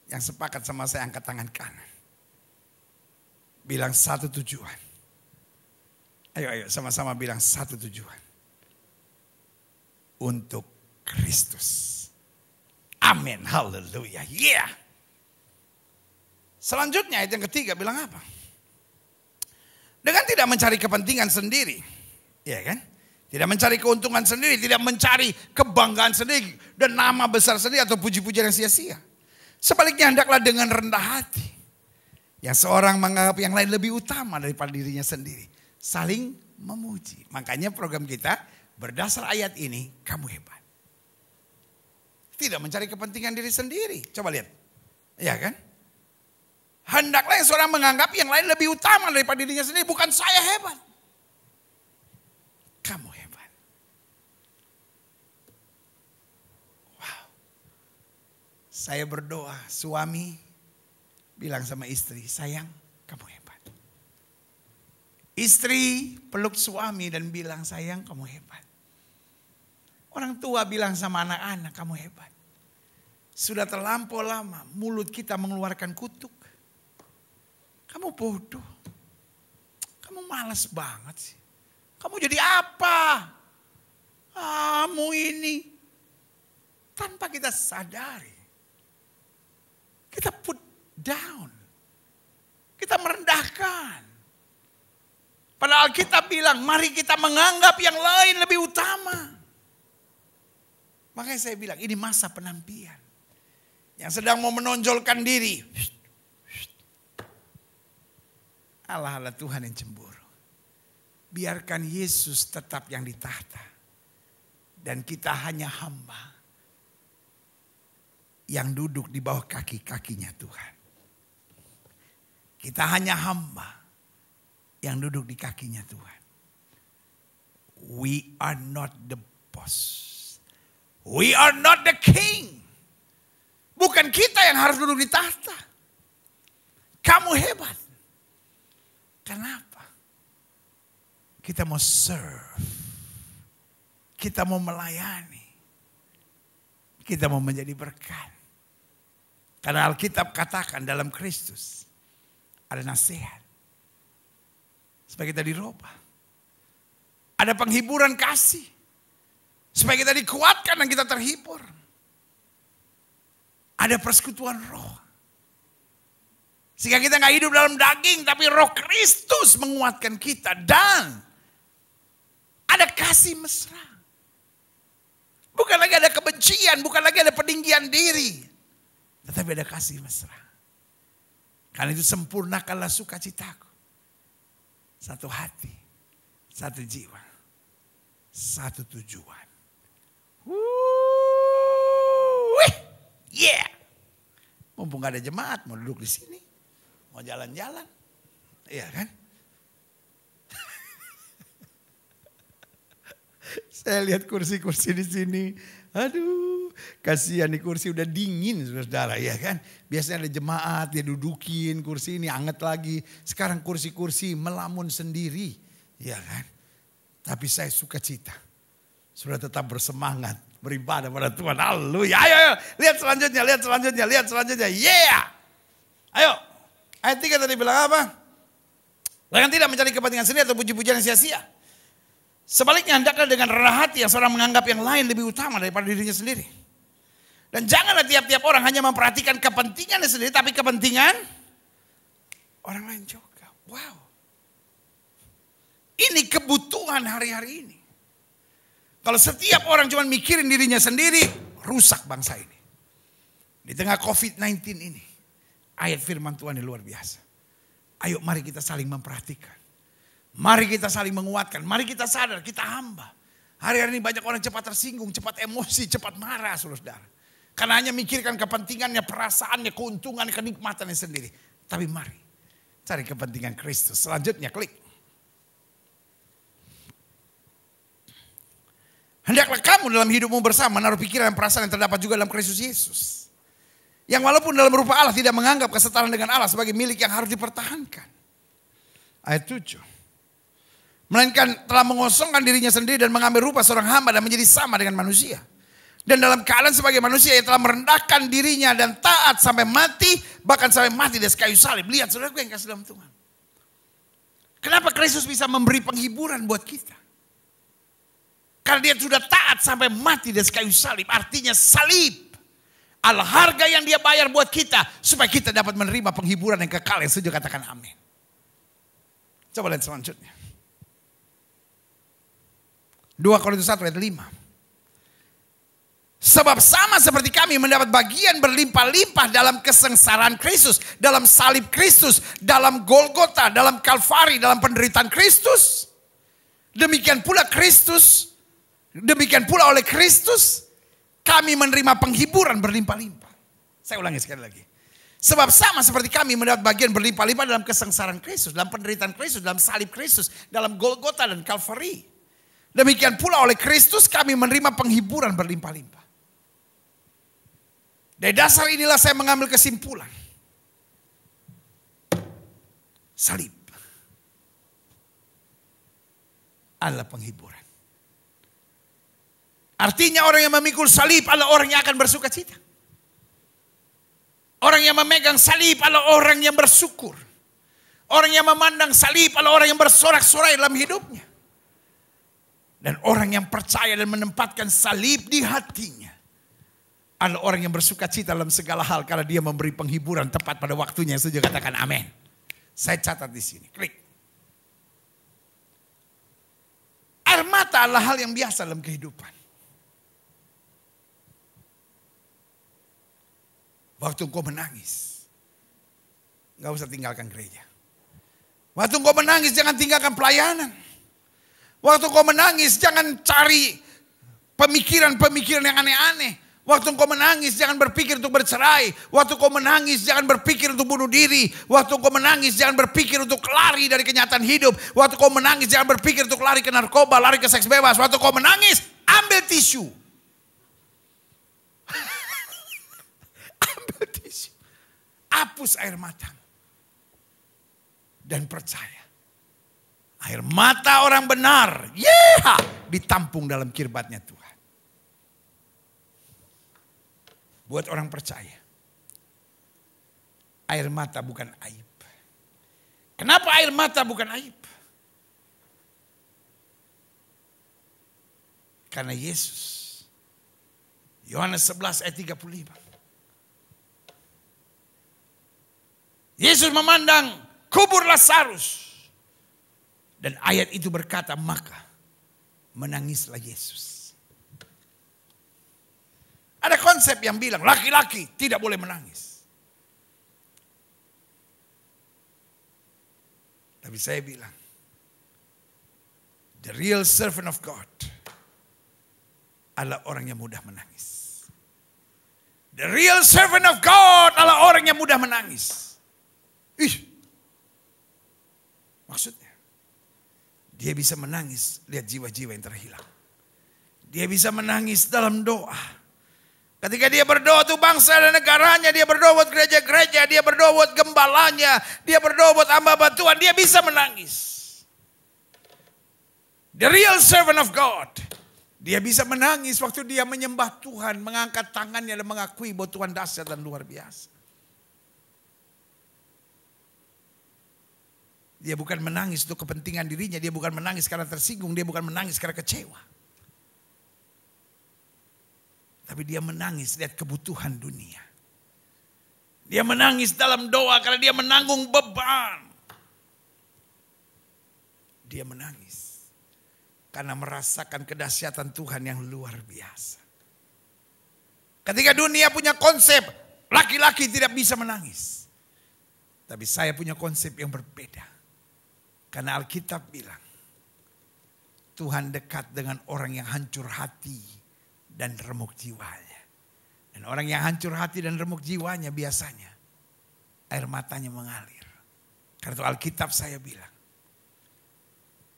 Speaker 1: Yang sepakat sama saya angkat tangan kanan. Bilang satu tujuan. Ayo sama-sama bilang satu tujuan. Untuk Kristus. Amin. Haleluya. Yeah. Selanjutnya ayat yang ketiga bilang apa? Dengan tidak mencari kepentingan sendiri. Ya kan? Tidak mencari keuntungan sendiri. Tidak mencari kebanggaan sendiri. Dan nama besar sendiri atau puji-pujian yang sia-sia. Sebaliknya hendaklah dengan rendah hati. Yang seorang menganggap yang lain lebih utama daripada dirinya sendiri. Saling memuji. Makanya program kita berdasar ayat ini, kamu hebat. Tidak mencari kepentingan diri sendiri. Coba lihat. Ya kan? Hendaklah yang seorang menganggap yang lain lebih utama daripada dirinya sendiri. Bukan saya hebat. Kamu hebat. Wow. Saya berdoa, suami bilang sama istri, sayang kamu hebat. Istri peluk suami dan bilang, sayang kamu hebat. Orang tua bilang sama anak-anak, kamu hebat. Sudah terlampau lama mulut kita mengeluarkan kutuk. Kamu bodoh. Kamu malas banget sih. Kamu jadi apa? Kamu ini. Tanpa kita sadari. Kita put down. Kita merendahkan. Padahal kita bilang, mari kita menganggap yang lain lebih utama. Makanya saya bilang, ini masa penampian. Yang sedang mau menonjolkan diri. Allah Tuhan yang cemburu. Biarkan Yesus tetap yang ditahta. Dan kita hanya hamba. Yang duduk di bawah kaki-kakinya Tuhan. Kita hanya hamba. Yang duduk di kakinya Tuhan. We are not the boss. We are not the king. Bukan kita yang harus duduk di tahta. Kamu hebat. Kenapa? Kita mau serve. Kita mau melayani. Kita mau menjadi berkat. Karena Alkitab katakan dalam Kristus ada nasihat. Supaya kita diroba. Ada penghiburan kasih. Supaya kita dikuatkan dan kita terhibur. Ada persekutuan roh. Sehingga kita gak hidup dalam daging, tapi roh Kristus menguatkan kita. Dan ada kasih mesra. Bukan lagi ada kebencian, bukan lagi ada peninggian diri. Tetapi ada kasih mesra. Karena itu sempurnakanlah sukacitaku. Satu hati, satu jiwa, satu tujuan. Yeah. Mumpung gak ada jemaat, mau duduk di sini. Mau jalan-jalan. Iya kan? Saya lihat kursi-kursi di sini. Aduh, kasihan nih kursi udah dingin saudara ya kan. Biasanya ada jemaat dia dudukin kursi ini hangat lagi. Sekarang kursi-kursi melamun sendiri. Ya kan. Tapi saya suka cita. Sudah tetap bersemangat beribadah pada Tuhan. Haleluya. Ayo. Lihat selanjutnya. Yeah. Ayo. Ayat 3 tadi bilang apa? Dengan tidak mencari kepentingan sendiri atau puji-pujian yang sia-sia. Sebaliknya hendaklah dengan rendah hati yang seorang menganggap yang lain lebih utama daripada dirinya sendiri. Dan janganlah tiap-tiap orang hanya memperhatikan kepentingannya sendiri, tapi kepentingan orang lain juga. Wow. Ini kebutuhan hari-hari ini. Kalau setiap orang cuma mikirin dirinya sendiri, rusak bangsa ini. Di tengah COVID-19 ini. Ayat firman Tuhan yang luar biasa. Ayo mari kita saling memperhatikan. Mari kita saling menguatkan. Mari kita sadar kita hamba. Hari-hari ini banyak orang cepat tersinggung, cepat emosi, cepat marah saudara. Karena hanya mikirkan kepentingannya, perasaannya, keuntungan, kenikmatannya sendiri. Tapi mari cari kepentingan Kristus. Selanjutnya klik. Hendaklah kamu dalam hidupmu bersama menaruh pikiran dan perasaan yang terdapat juga dalam Kristus Yesus. Yang walaupun dalam rupa Allah tidak menganggap kesetaraan dengan Allah sebagai milik yang harus dipertahankan. Ayat 7. Melainkan telah mengosongkan dirinya sendiri dan mengambil rupa seorang hamba dan menjadi sama dengan manusia. Dan dalam keadaan sebagai manusia ia telah merendahkan dirinya dan taat sampai mati. Bahkan sampai mati di atas kayu salib. Lihat saudaraku yang kasih dalam Tuhan. Kenapa Kristus bisa memberi penghiburan buat kita? Karena dia sudah taat sampai mati di atas kayu salib. Artinya salib adalah harga yang dia bayar buat kita. Supaya kita dapat menerima penghiburan yang kekal. Yang setuju katakan amin. Coba lihat selanjutnya. 2 Korintus 1 ayat 5. Sebab sama seperti kami mendapat bagian berlimpah-limpah dalam kesengsaraan Kristus, dalam salib Kristus, dalam Golgota, dalam Kalvari, dalam penderitaan Kristus. Demikian pula oleh Kristus kami menerima penghiburan berlimpah-limpah. Saya ulangi sekali lagi. Sebab sama seperti kami mendapat bagian berlimpah-limpah dalam kesengsaraan Kristus, dalam penderitaan Kristus, dalam salib Kristus, dalam Golgota dan Kalvari. Demikian pula oleh Kristus kami menerima penghiburan berlimpah-limpah. Dari dasar inilah saya mengambil kesimpulan. Salib adalah penghiburan. Artinya orang yang memikul salib adalah orang yang akan bersuka cita. Orang yang memegang salib adalah orang yang bersyukur. Orang yang memandang salib adalah orang yang bersorak-sorai dalam hidupnya. Dan orang yang percaya dan menempatkan salib di hatinya adalah orang yang bersuka cita dalam segala hal karena dia memberi penghiburan tepat pada waktunya. Setuju katakan amin. Saya catat di sini. Klik. Air mata adalah hal yang biasa dalam kehidupan. Waktu engkau menangis, gak usah tinggalkan gereja. Waktu engkau menangis jangan tinggalkan pelayanan. Waktu engkau menangis jangan cari pemikiran-pemikiran yang aneh-aneh. Waktu engkau menangis jangan berpikir untuk bercerai. Waktu engkau menangis jangan berpikir untuk bunuh diri. Waktu engkau menangis jangan berpikir untuk lari dari kenyataan hidup. Waktu engkau menangis jangan berpikir untuk lari ke narkoba, lari ke seks bebas. Waktu engkau menangis ambil tisu. Ambil tisu. Hapus air matamu. Dan percaya. Air mata orang benar, ditampung dalam kirbatnya Tuhan. Buat orang percaya, air mata bukan aib. Kenapa air mata bukan aib? Karena Yesus, Yohanes 11 ayat 35. Yesus memandang kubur Lazarus. Dan ayat itu berkata, maka menangislah Yesus. Ada konsep yang bilang laki-laki tidak boleh menangis. Tapi saya bilang, the real servant of God adalah orang yang mudah menangis. The real servant of God adalah orang yang mudah menangis. Maksudnya, dia bisa menangis lihat jiwa-jiwa yang terhilang. Dia bisa menangis dalam doa. Ketika dia berdoa untuk bangsa dan negaranya, dia berdoa buat gereja-gereja, dia berdoa buat gembalanya, dia berdoa buat hamba-hamba Tuhan, dia bisa menangis. The real servant of God, dia bisa menangis waktu dia menyembah Tuhan, mengangkat tangannya dan mengakui bahwa Tuhan dahsyat dan luar biasa. Dia bukan menangis untuk kepentingan dirinya. Dia bukan menangis karena tersinggung. Dia bukan menangis karena kecewa. Tapi dia menangis lihat kebutuhan dunia. Dia menangis dalam doa karena dia menanggung beban. Dia menangis karena merasakan kedahsyatan Tuhan yang luar biasa. Ketika dunia punya konsep laki-laki tidak bisa menangis. Tapi saya punya konsep yang berbeda. Karena Alkitab bilang, Tuhan dekat dengan orang yang hancur hati dan remuk jiwanya. Dan orang yang hancur hati dan remuk jiwanya biasanya air matanya mengalir. Karena itu Alkitab saya bilang,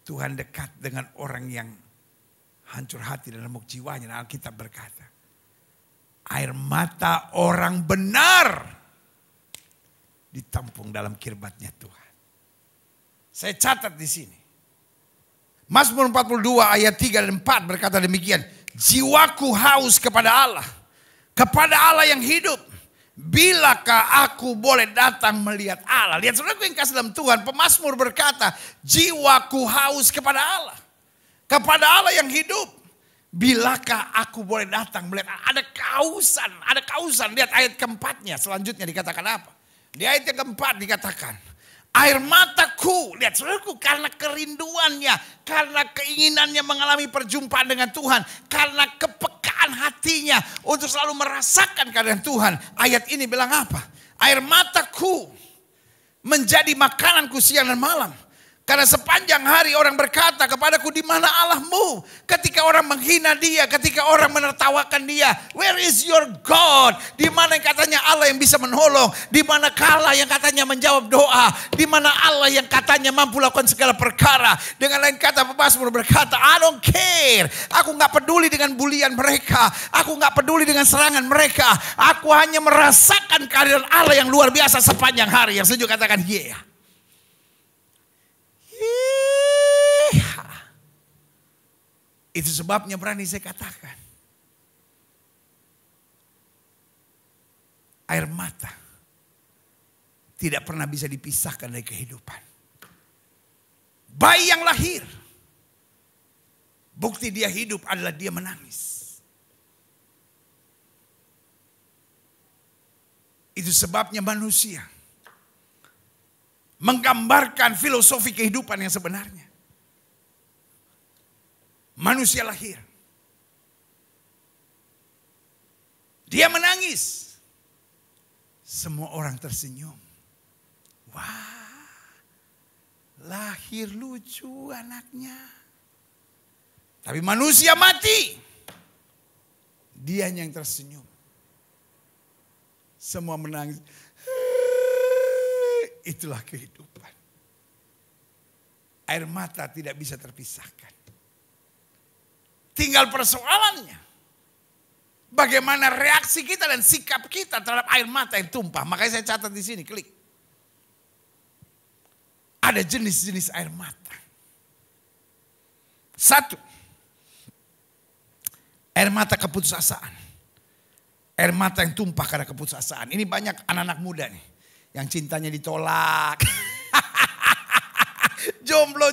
Speaker 1: Tuhan dekat dengan orang yang hancur hati dan remuk jiwanya. Dan Alkitab berkata, air mata orang benar ditampung dalam kirbatnya Tuhan. Saya catat di sini. Mazmur 42 ayat 3 dan 4 berkata demikian. Jiwaku haus kepada Allah yang hidup. Bilakah aku boleh datang melihat Allah? Lihat saudaraku yang kasih dalam Tuhan, pemazmur berkata, jiwaku haus kepada Allah yang hidup. Bilakah aku boleh datang melihat Allah? Ada kausan. Lihat ayat keempatnya, selanjutnya dikatakan apa? Di ayat yang keempat dikatakan, air mataku, lihat saudaraku, karena kerinduannya, karena keinginannya mengalami perjumpaan dengan Tuhan, karena kepekaan hatinya untuk selalu merasakan keadaan Tuhan. Ayat ini bilang apa? Air mataku menjadi makananku siang dan malam. Karena sepanjang hari orang berkata kepadaku, di mana Allahmu? Ketika orang menghina dia, ketika orang menertawakan dia, where is your God? Di mana yang katanya Allah yang bisa menolong? Di mana Allah yang katanya menjawab doa? Di mana Allah yang katanya mampu lakukan segala perkara? Dengan lain kata, pemazmur berkata, I don't care. Aku gak peduli dengan bulian mereka. Aku gak peduli dengan serangan mereka. Aku hanya merasakan kehadiran Allah yang luar biasa sepanjang hari. Yang setuju katakan, yeah. Itu sebabnya berani saya katakan, air mata tidak pernah bisa dipisahkan dari kehidupan. Bayi yang lahir, bukti dia hidup adalah dia menangis. Itu sebabnya manusia menggambarkan filosofi kehidupan yang sebenarnya. Manusia lahir, dia menangis, semua orang tersenyum. Wah, lahir lucu anaknya. Tapi manusia mati, dianya yang tersenyum. Semua menangis. Itulah kehidupan. Air mata tidak bisa terpisahkan. Tinggal persoalannya, bagaimana reaksi kita dan sikap kita terhadap air mata yang tumpah. Makanya saya catat di sini, klik. Ada jenis-jenis air mata. 1, air mata keputusasaan. Air mata yang tumpah karena keputusasaan. Ini banyak anak-anak muda nih yang cintanya ditolak. Jomblo.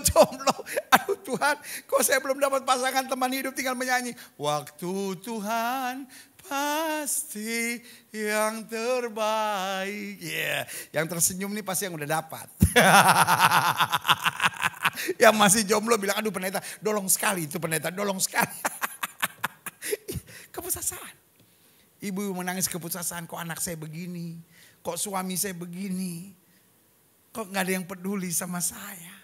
Speaker 1: Aduh Tuhan, kok saya belum dapat pasangan teman hidup, tinggal menyanyi. Waktu Tuhan pasti yang terbaik. Yeah. Yang tersenyum nih pasti yang udah dapat. Yang masih jomblo bilang, aduh pendeta, dolong sekali itu pendeta, dolong sekali. Keputusasaan. Ibu menangis keputusasaan, kok anak saya begini, kok suami saya begini, kok gak ada yang peduli sama saya.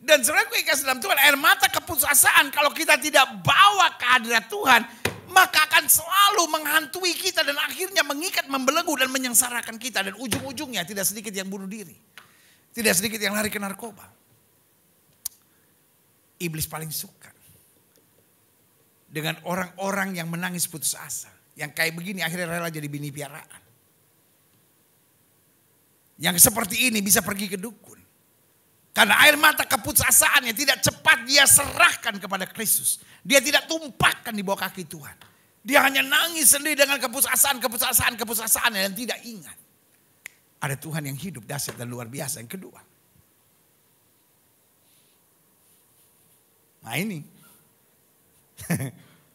Speaker 1: Dan saudaraku yang kasih dalam Tuhan, air mata keputusasaan kalau kita tidak bawa kehadirat Tuhan, maka akan selalu menghantui kita dan akhirnya mengikat, membelenggu dan menyengsarakan kita. Dan ujung-ujungnya tidak sedikit yang bunuh diri. Tidak sedikit yang lari ke narkoba. Iblis paling suka dengan orang-orang yang menangis putus asa. Yang kayak begini akhirnya rela jadi bini piaraan. Yang seperti ini bisa pergi ke dukun. Karena air mata keputusasaannya tidak cepat dia serahkan kepada Kristus. Dia tidak tumpahkan di bawah kaki Tuhan. Dia hanya nangis sendiri dengan keputusasaan dan tidak ingat. Ada Tuhan yang hidup, dahsyat dan luar biasa. Yang kedua. Nah ini.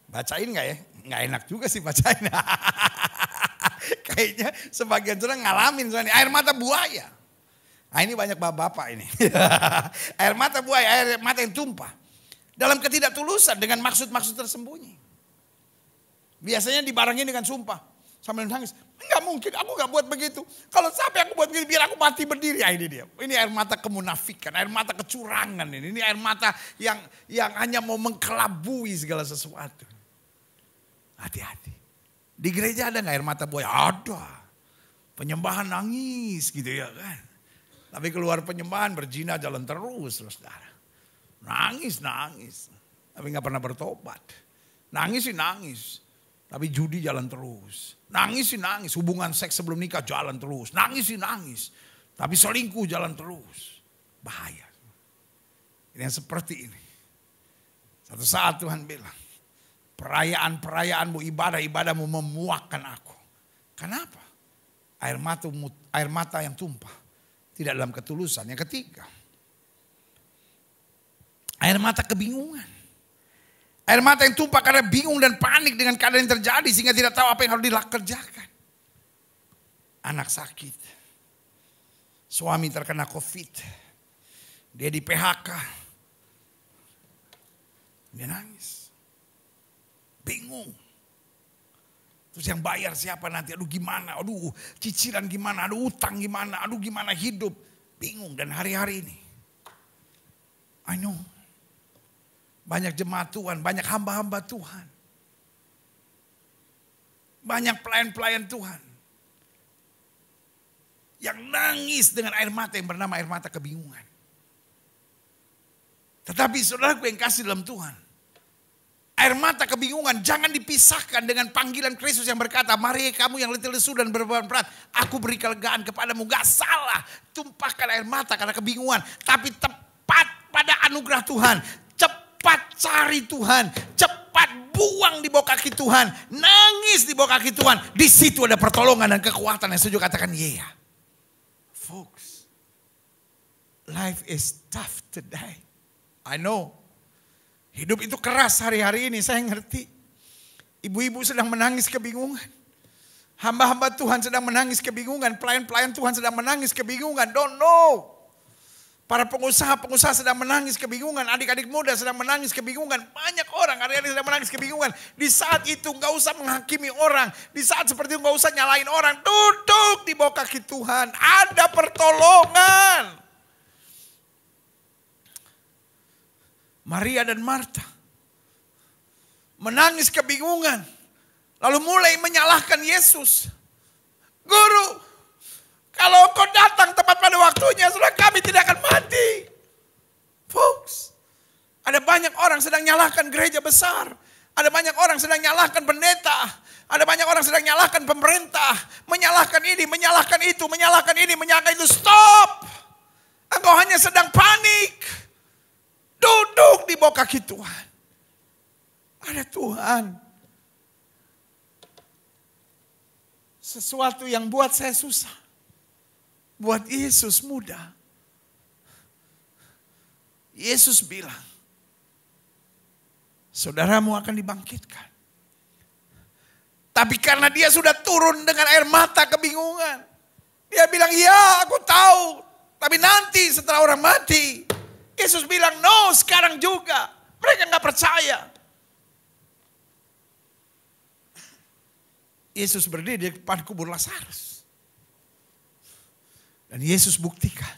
Speaker 1: Bacain gak ya? Gak enak juga sih bacain. Kayaknya sebagian orang ngalamin soalnya. Air mata buaya. Nah ini banyak bapak-bapak ini. Air mata buaya, air mata yang tumpah. Dalam ketidaktulusan dengan maksud-maksud tersembunyi. Biasanya dibarengi dengan sumpah. Sambil nangis, enggak mungkin, aku gak buat begitu. Kalau sampai aku buat begini, biar aku mati berdiri. Ya, ini dia. Ini air mata kemunafikan, air mata kecurangan ini. Ini air mata yang hanya mau mengkelabui segala sesuatu. Hati-hati. Di gereja ada gak air mata buaya? Ada. Penyembahan nangis gitu ya kan. Tapi keluar penyembahan berzina jalan terus, saudara. Nangis. Tapi gak pernah bertobat. Nangis sih nangis. Tapi judi jalan terus. Nangis. Hubungan seks sebelum nikah jalan terus. Nangis. Tapi selingkuh jalan terus. Bahaya. Ini yang seperti ini. Satu saat Tuhan bilang, perayaan-perayaanmu, ibadah-ibadahmu memuakkan aku. Kenapa? Air mata yang tumpah. Tidak dalam ketulusan. Yang ketiga, air mata kebingungan. Air mata yang tumpah karena bingung dan panik dengan keadaan yang terjadi. Sehingga tidak tahu apa yang harus dikerjakan. Anak sakit. Suami terkena COVID. Dia di PHK. Dia nangis. Bingung. Terus yang bayar siapa nanti? Aduh gimana? Aduh cicilan gimana? Aduh utang gimana? Aduh gimana hidup? Bingung. Dan hari-hari ini. I know. Banyak jemaat Tuhan. Banyak hamba-hamba Tuhan. Banyak pelayan-pelayan Tuhan. Yang nangis dengan air mata yang bernama air mata kebingungan. Tetapi saudaraku yang kasih dalam Tuhan. Air mata kebingungan jangan dipisahkan dengan panggilan Kristus yang berkata, mari kamu yang letih lesu dan berbeban berat, aku beri kelegaan kepadamu. Gak salah tumpahkan air mata karena kebingungan. Tapi tepat pada anugerah Tuhan. Cepat cari Tuhan. Cepat buang di bawah kaki Tuhan. Nangis di bawah kaki Tuhan. Di situ ada pertolongan dan kekuatan yang setuju katakan yeah. Folks, life is tough today. I know. Hidup itu keras hari-hari ini, saya ngerti. Ibu-ibu sedang menangis kebingungan. Hamba-hamba Tuhan sedang menangis kebingungan. Pelayan-pelayan Tuhan sedang menangis kebingungan. Don't know. Para pengusaha-pengusaha sedang menangis kebingungan. Adik-adik muda sedang menangis kebingungan. Banyak orang hari-hari sedang menangis kebingungan. Di saat itu gak usah menghakimi orang. Di saat seperti itu gak usah nyalain orang. Duduk di bawah kaki Tuhan. Ada pertolongan. Maria dan Marta menangis kebingungan. Lalu mulai menyalahkan Yesus. Guru, kalau engkau datang tepat pada waktunya, saudara kami tidak akan mati. Folks, ada banyak orang sedang nyalahkan gereja besar. Ada banyak orang sedang nyalahkan pendeta. Ada banyak orang sedang nyalahkan pemerintah. Menyalahkan ini, menyalahkan itu, menyalahkan ini, menyalahkan itu. Stop! Engkau hanya sedang panik. Duduk di bawah kaki Tuhan. Ada Tuhan. Sesuatu yang buat saya susah. Buat Yesus mudah. Yesus bilang, saudaramu akan dibangkitkan. Tapi karena dia sudah turun dengan air mata kebingungan. Dia bilang, ya aku tahu. Tapi nanti setelah orang mati. Yesus bilang, no sekarang juga. Mereka gak percaya. Yesus berdiri di depan kubur Lazarus. Dan Yesus buktikan.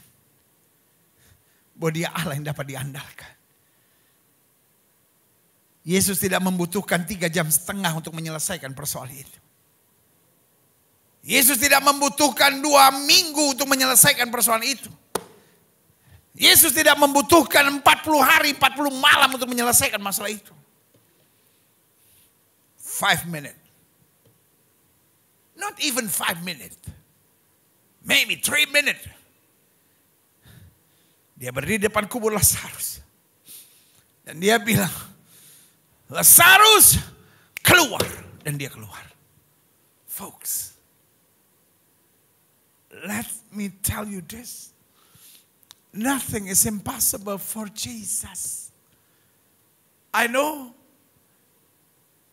Speaker 1: Bahwa dia Allah yang dapat diandalkan. Yesus tidak membutuhkan 3,5 jam untuk menyelesaikan persoalan itu. Yesus tidak membutuhkan 2 minggu untuk menyelesaikan persoalan itu. Yesus tidak membutuhkan 40 hari, 40 malam untuk menyelesaikan masalah itu. 5 minutes. Not even 5 minutes. Maybe 3 minutes. Dia berdiri di depan kubur Lazarus. Dan dia bilang, Lazarus keluar. Dan dia keluar. Folks, let me tell you this. Nothing is impossible for Jesus. I know.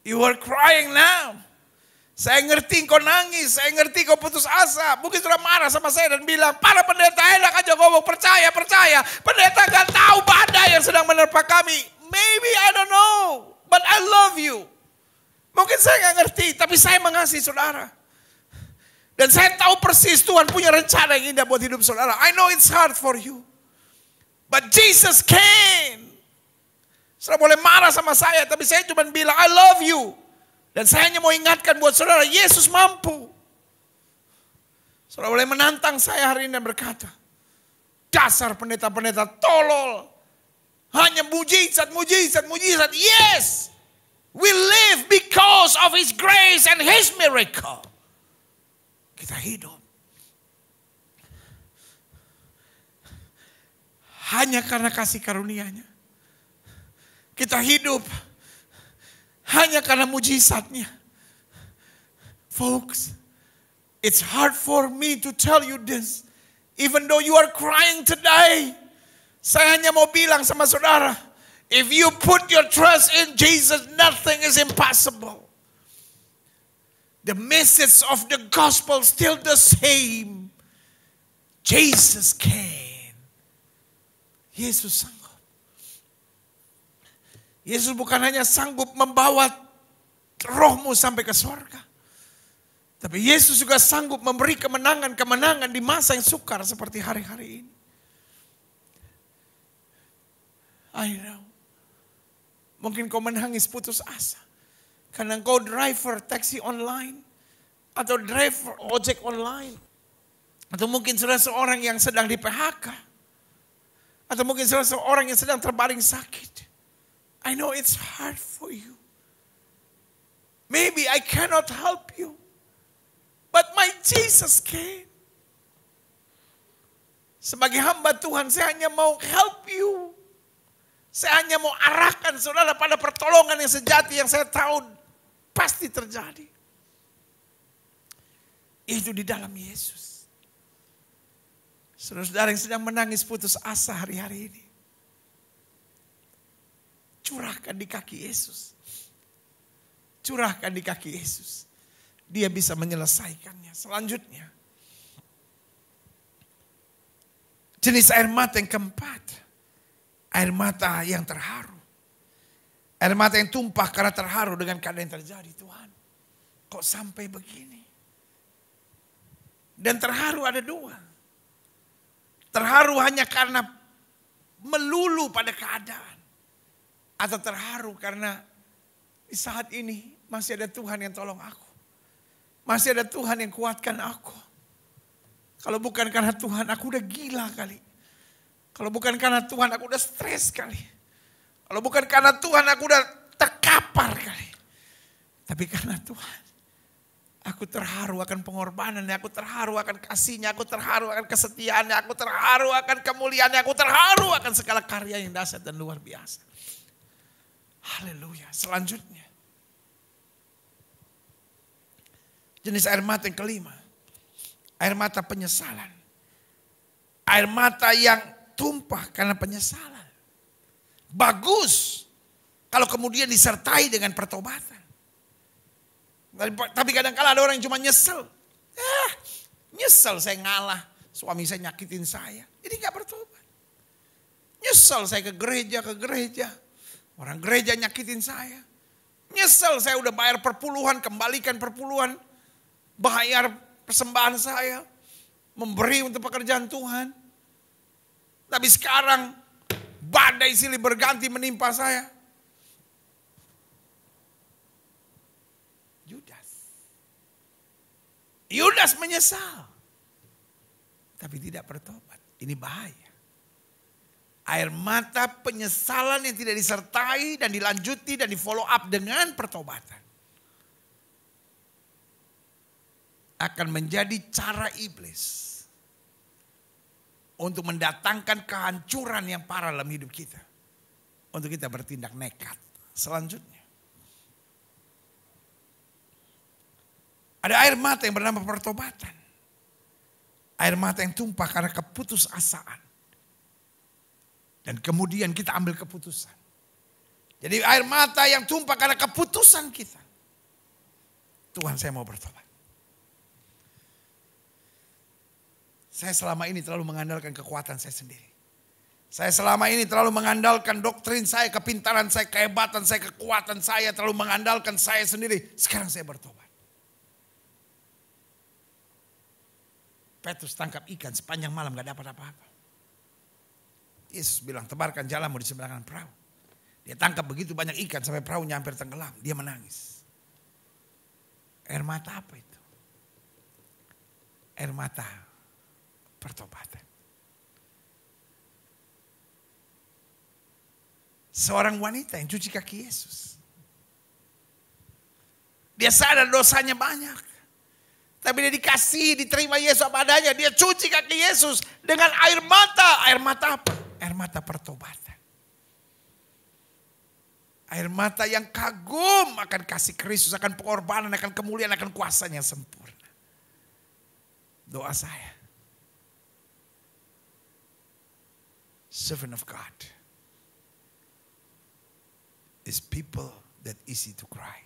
Speaker 1: You are crying now. Saya ngerti kau nangis. Saya ngerti kau putus asa. Mungkin sudah marah sama saya dan bilang, para pendeta enak aja ngomong percaya. Pendeta gak tahu badai yang sedang menerpa kami. Maybe I don't know. But I love you. Mungkin saya gak ngerti. Tapi saya mengasihi saudara. Dan saya tahu persis Tuhan punya rencana yang indah buat hidup saudara. I know it's hard for you. But Jesus can. Saudara boleh marah sama saya. Tapi saya cuma bilang I love you. Dan saya hanya mau ingatkan buat saudara. Yesus mampu. Saudara boleh menantang saya hari ini dan berkata. Dasar pendeta-pendeta tolol. Hanya mujizat. Yes. We live because of His grace and His miracle. Kita hidup hanya karena kasih karunia-Nya. Kita hidup hanya karena mujizatnya. Folks, it's hard for me to tell you this. Even though you are crying today, saya hanya mau bilang sama saudara, if you put your trust in Jesus, nothing is impossible. The message of the gospel still the same. Jesus can. Yesus sanggup. Yesus bukan hanya sanggup membawa rohmu sampai ke surga. Tapi Yesus juga sanggup memberi kemenangan-kemenangan di masa yang sukar seperti hari-hari ini. I know. Mungkin kau menangis putus asa. Karena kau driver taksi online. Atau driver ojek online. Atau mungkin saudara seorang yang sedang di PHK. Atau mungkin saudara seorang yang sedang terbaring sakit. I know it's hard for you. Maybe I cannot help you. But my Jesus can. Sebagai hamba Tuhan, saya hanya mau help you. Saya hanya mau arahkan saudara pada pertolongan yang sejati yang saya tahu pasti terjadi. Itu di dalam Yesus. Saudara-saudara yang sedang menangis putus asa hari-hari ini. Curahkan di kaki Yesus. Curahkan di kaki Yesus. Dia bisa menyelesaikannya. Selanjutnya. Jenis air mata yang keempat. Air mata yang terharu. Air mata yang tumpah karena terharu dengan keadaan yang terjadi. Tuhan, kok sampai begini? Dan terharu ada dua. Terharu hanya karena melulu pada keadaan. Atau terharu karena di saat ini masih ada Tuhan yang tolong aku. Masih ada Tuhan yang kuatkan aku. Kalau bukan karena Tuhan aku udah gila kali. Kalau bukan karena Tuhan aku udah stres kali. Kalau bukan karena Tuhan aku udah terkapar kali. Tapi karena Tuhan, aku terharu akan pengorbanannya, aku terharu akan kasihnya, aku terharu akan kesetiaannya, aku terharu akan kemuliaannya, aku terharu akan segala karya yang dahsyat dan luar biasa. Haleluya. Selanjutnya. Jenis air mata yang kelima. Air mata penyesalan. Air mata yang tumpah karena penyesalan. Bagus. Kalau kemudian disertai dengan pertobatan. Tapi kadang-kala ada orang yang cuma nyesel. Nyesel saya ngalah. Suami saya nyakitin saya. Jadi gak bertobat. Nyesel saya ke gereja. Orang gereja nyakitin saya. Nyesel saya udah bayar perpuluhan, kembalikan perpuluhan. Bayar persembahan saya. Memberi untuk pekerjaan Tuhan. Tapi sekarang badai silih berganti menimpa saya. Yudas menyesal. Tapi tidak bertobat. Ini bahaya. Air mata penyesalan yang tidak disertai dan dilanjuti dan di follow up dengan pertobatan. Akan menjadi cara iblis. Untuk mendatangkan kehancuran yang parah dalam hidup kita. Untuk kita bertindak nekat. Selanjutnya. Ada air mata yang bernama pertobatan. Air mata yang tumpah karena keputusasaan. Dan kemudian kita ambil keputusan. Jadi air mata yang tumpah karena keputusan kita. Tuhan, saya mau bertobat. Saya selama ini terlalu mengandalkan kekuatan saya sendiri. Saya selama ini terlalu mengandalkan doktrin saya, kepintaran saya, kehebatan saya, kekuatan saya. Terlalu mengandalkan saya sendiri. Sekarang saya bertobat. Petrus tangkap ikan sepanjang malam gak dapat apa-apa. Yesus bilang, tebarkan jalanmu di sebelah kanan perahu. Dia tangkap begitu banyak ikan sampai perahunya hampir tenggelam. Dia menangis. Air mata apa itu? Air mata pertobatan. Seorang wanita yang cuci kaki Yesus. Dia sadar dosanya banyak. Tapi dia dikasih, diterima Yesus apa adanya. Dia cuci kaki Yesus dengan air mata. Air mata apa? Air mata pertobatan. Air mata yang kagum akan kasih Kristus, akan pengorbanan, akan kemuliaan, akan kuasanya yang sempurna. Doa saya, servant of God is people that easy to cry.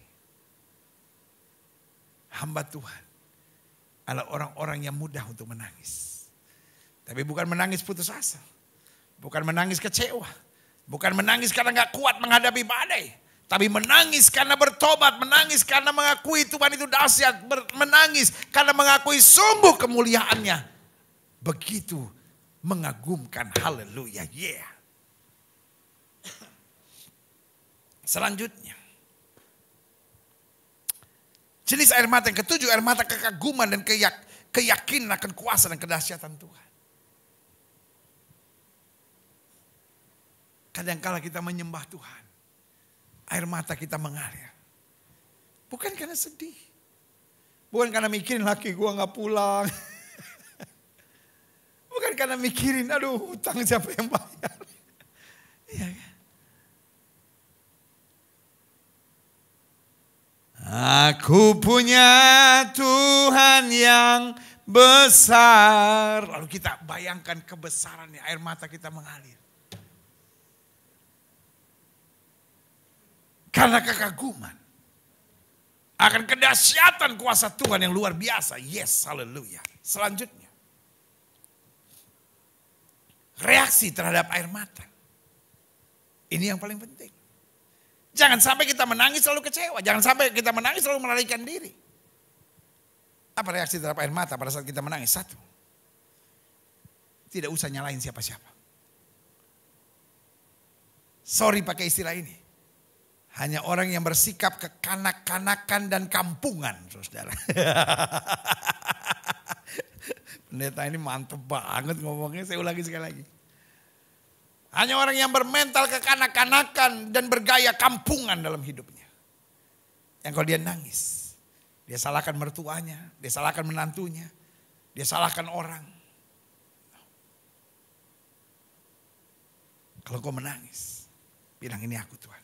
Speaker 1: Hamba Tuhan adalah orang-orang yang mudah untuk menangis. Tapi bukan menangis putus asa. Bukan menangis kecewa. Bukan menangis karena gak kuat menghadapi badai. Tapi menangis karena bertobat. Menangis karena mengakui Tuhan itu dahsyat. Menangis karena mengakui sungguh kemuliaannya. Begitu mengagumkan. Haleluya. Yeah. Selanjutnya. Jenis air mata yang ketujuh. Air mata kekaguman dan keyakinan akan kuasa dan kedahsyatan Tuhan. Kadangkala kita menyembah Tuhan. Air mata kita mengalir. Bukan karena sedih. Bukan karena mikirin laki gue gak pulang. Bukan karena mikirin aduh hutang siapa yang bayar. Iya kan? Aku punya Tuhan yang besar. Lalu kita bayangkan kebesarannya. Air mata kita mengalir. Karena kekaguman. Akan kedahsyatan kuasa Tuhan yang luar biasa. Yes, haleluya. Selanjutnya. Reaksi terhadap air mata. Ini yang paling penting. Jangan sampai kita menangis selalu kecewa. Jangan sampai kita menangis selalu melarikan diri. Apa reaksi terhadap air mata pada saat kita menangis? Satu. Tidak usah nyalain siapa-siapa. Sorry pakai istilah ini. Hanya orang yang bersikap kekanak-kanakan dan kampungan, saudara. Pendeta ini mantep banget ngomongnya, saya ulangi sekali lagi. Hanya orang yang bermental kekanak-kanakan dan bergaya kampungan dalam hidupnya. Yang kalau dia nangis, dia salahkan mertuanya, dia salahkan menantunya, dia salahkan orang. Kalau kau menangis, bilang ini aku Tuhan.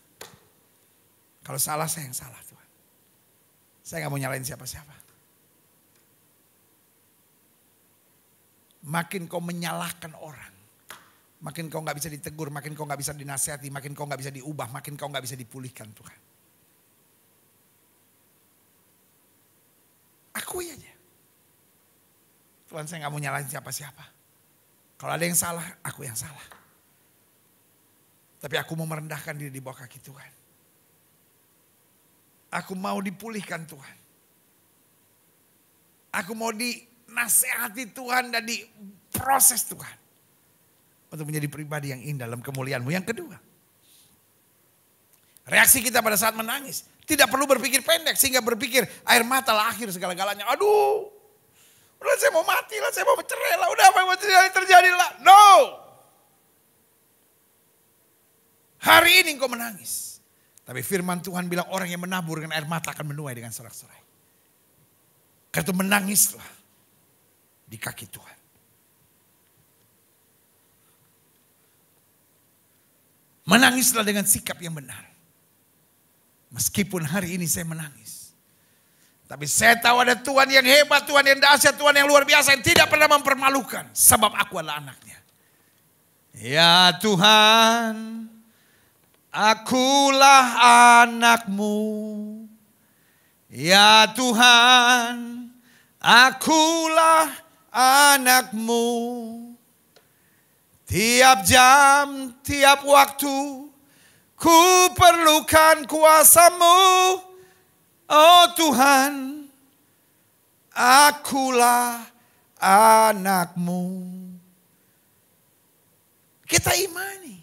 Speaker 1: Kalau salah saya yang salah Tuhan. Saya gak mau nyalain siapa-siapa. Makin kau menyalahkan orang. Makin kau gak bisa ditegur. Makin kau gak bisa dinasihati. Makin kau gak bisa diubah. Makin kau gak bisa dipulihkan Tuhan. Akui aja. Tuhan saya gak mau nyalain siapa-siapa. Kalau ada yang salah, aku yang salah. Tapi aku mau merendahkan diri di bawah kaki Tuhan. Aku mau dipulihkan Tuhan. Aku mau dinasehati Tuhan dan diproses Tuhan. Untuk menjadi pribadi yang indah dalam kemuliaan-Mu. Yang kedua. Reaksi kita pada saat menangis. Tidak perlu berpikir pendek. Sehingga berpikir air mata lah akhir segala-galanya. Aduh. Udah saya mau mati lah. Saya mau bercerai lah. Udah apa yang terjadi lah. No. Hari ini engkau menangis. Tapi firman Tuhan bilang orang yang menabur dengan air mata akan menuai dengan sorak-sorai. Karena itu menangislah di kaki Tuhan. Menangislah dengan sikap yang benar. Meskipun hari ini saya menangis. Tapi saya tahu ada Tuhan yang hebat, Tuhan yang dahsyat, Tuhan yang luar biasa. Yang tidak pernah mempermalukan. Sebab aku adalah anaknya. Ya Tuhan. Akulah anakmu, ya Tuhan, akulah anakmu. Tiap jam, tiap waktu, ku perlukan kuasa-Mu. Oh Tuhan, akulah anakmu. Kita imani.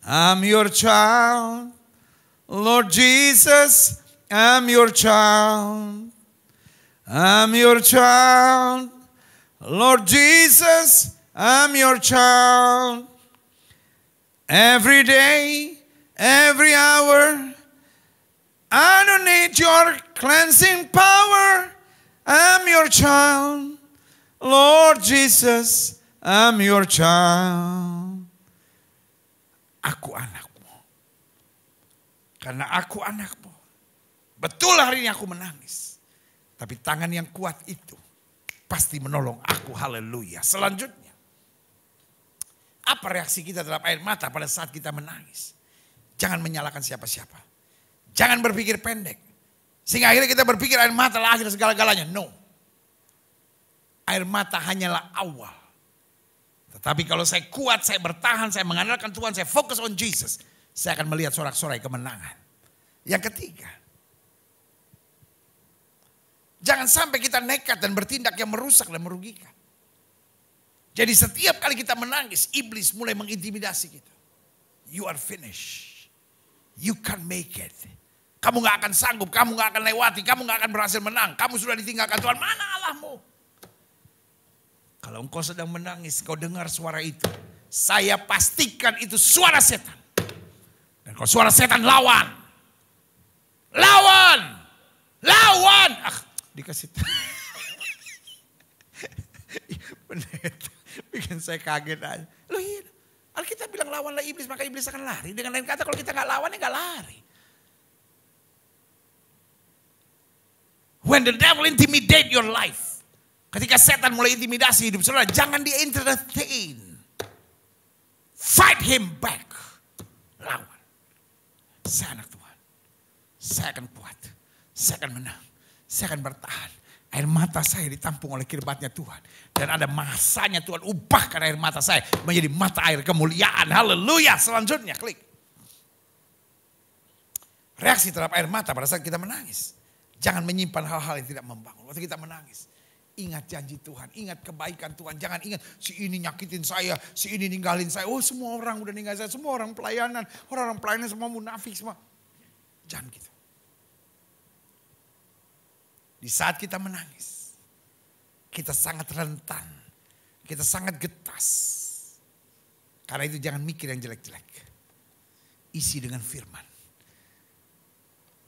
Speaker 1: I'm your child, Lord Jesus, I'm your child. I'm your child, Lord Jesus, I'm your child. Every day, every hour, I don't need your cleansing power. I'm your child, Lord Jesus, I'm your child. aku anakmu. Karena aku anakmu. Betul hari ini aku menangis. Tapi tangan yang kuat itu pasti menolong aku. Haleluya. Selanjutnya. Apa reaksi kita terhadap air mata pada saat kita menangis? Jangan menyalahkan siapa-siapa. Jangan berpikir pendek. Sehingga akhirnya kita berpikir air mata lah akhir segala-galanya. No. Air mata hanyalah awal. Tetapi kalau saya kuat, saya bertahan, saya mengandalkan Tuhan, saya fokus on Jesus. Saya akan melihat sorak-sorai kemenangan. Yang ketiga. Jangan sampai kita nekat dan bertindak yang merusak dan merugikan. Jadi setiap kali kita menangis, iblis mulai mengintimidasi kita. You are finished. You can make it. Kamu gak akan sanggup, kamu gak akan lewati, kamu gak akan berhasil menang. Kamu sudah ditinggalkan Tuhan, mana Allahmu? Kalau engkau sedang menangis, kau dengar suara itu. Saya pastikan itu suara setan. Dan kalau suara setan, lawan. Lawan. Lawan. Dikasih. Pendeta bikin saya kaget aja. Loh iya. Alkitab bilang lawanlah iblis, maka iblis akan lari. Dengan lain kata kalau kita gak lawan, ya gak lari. When the devil intimidate your life. Ketika setan mulai intimidasi hidup saudara, jangan di-entertain. Fight him back. Lawan. Saya anak Tuhan. Saya akan kuat. Saya akan menang. Saya akan bertahan. Air mata saya ditampung oleh kirbatnya Tuhan. Dan ada masanya Tuhan ubahkan air mata saya menjadi mata air kemuliaan. Haleluya. Selanjutnya klik. Reaksi terhadap air mata pada saat kita menangis. Jangan menyimpan hal-hal yang tidak membangun. Waktu kita menangis. Ingat janji Tuhan. Ingat kebaikan Tuhan. Jangan ingat si ini nyakitin saya. Si ini ninggalin saya. Oh semua orang udah ninggalin saya. Semua orang pelayanan. Orang-orang pelayanan semua munafik semua. Jangan gitu. Di saat kita menangis, kita sangat rentan, kita sangat getas. Karena itu jangan mikir yang jelek-jelek. Isi dengan firman.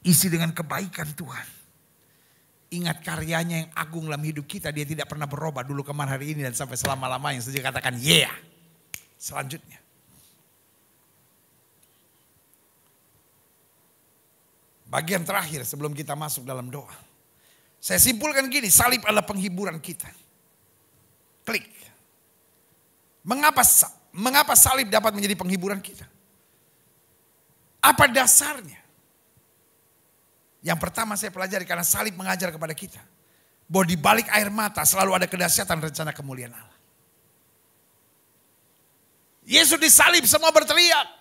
Speaker 1: Isi dengan kebaikan Tuhan. Ingat karyanya yang agung dalam hidup kita, dia tidak pernah berubah dulu kemarin hari ini dan sampai selama-lamanya. Saja katakan yeah. Selanjutnya. Bagian terakhir sebelum kita masuk dalam doa. Saya simpulkan gini, salib adalah penghiburan kita. Klik. Mengapa salib dapat menjadi penghiburan kita? Apa dasarnya? Yang pertama saya pelajari karena salib mengajar kepada kita. Bahwa di balik air mata selalu ada kedahsyatan rencana kemuliaan Allah. Yesus disalib semua berteriak.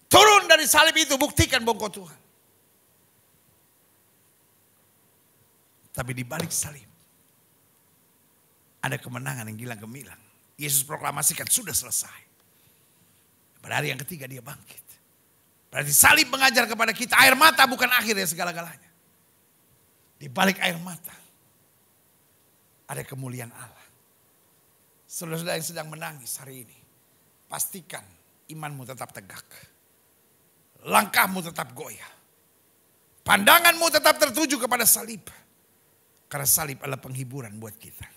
Speaker 1: Turun dari salib itu, buktikan bahwa engkau Tuhan. Tapi di balik salib ada kemenangan yang gilang gemilang. Yesus proklamasikan sudah selesai. Pada hari yang ketiga dia bangkit. Berarti salib mengajar kepada kita air mata bukan akhir ya segala-galanya. Di balik air mata ada kemuliaan Allah. Saudara-saudara yang sedang menangis hari ini, pastikan imanmu tetap tegak. Langkahmu tetap goyah. Pandanganmu tetap tertuju kepada salib. Karena salib adalah penghiburan buat kita.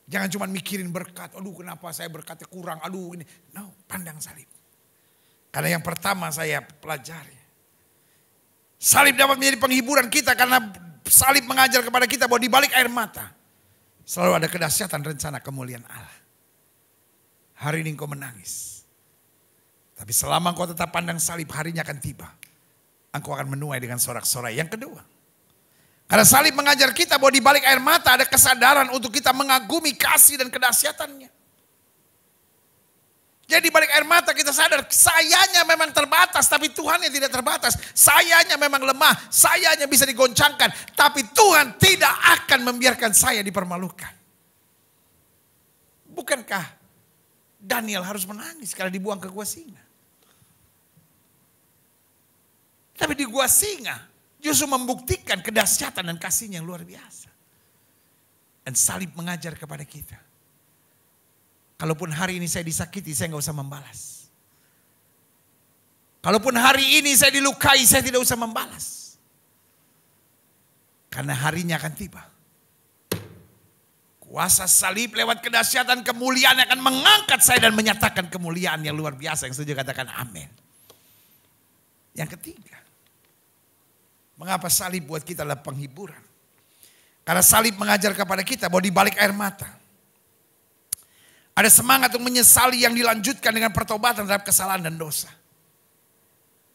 Speaker 1: Jangan cuma mikirin berkat. Aduh kenapa saya berkatnya kurang. Aduh ini. No, pandang salib. Karena yang pertama saya pelajari. Salib dapat menjadi penghiburan kita. Karena salib mengajar kepada kita bahwa di balik air mata. Selalu ada kedahsyatan rencana kemuliaan Allah. Hari ini engkau menangis. Tapi selama engkau tetap pandang salib, harinya akan tiba. Engkau akan menuai dengan sorak-sorai. Yang kedua. Karena salib mengajar kita bahwa di balik air mata ada kesadaran untuk kita mengagumi kasih dan kedahsyatannya. Jadi di balik air mata kita sadar sayanya memang terbatas tapi Tuhan yang tidak terbatas. Sayanya memang lemah, sayanya bisa digoncangkan. Tapi Tuhan tidak akan membiarkan saya dipermalukan. Bukankah Daniel harus menangis karena dibuang ke gua singa? Tapi di gua singa justru membuktikan kedahsyatan dan kasihnya yang luar biasa. Dan salib mengajar kepada kita. Kalaupun hari ini saya disakiti, saya gak usah membalas. Kalaupun hari ini saya dilukai, saya tidak usah membalas. Karena harinya akan tiba. Kuasa salib lewat kedahsyatan kemuliaan akan mengangkat saya dan menyatakan kemuliaan yang luar biasa. Yang setuju katakan amin. Yang ketiga, mengapa salib buat kita adalah penghiburan? Karena salib mengajar kepada kita bahwa di balik air mata ada semangat untuk menyesali yang dilanjutkan dengan pertobatan terhadap kesalahan dan dosa.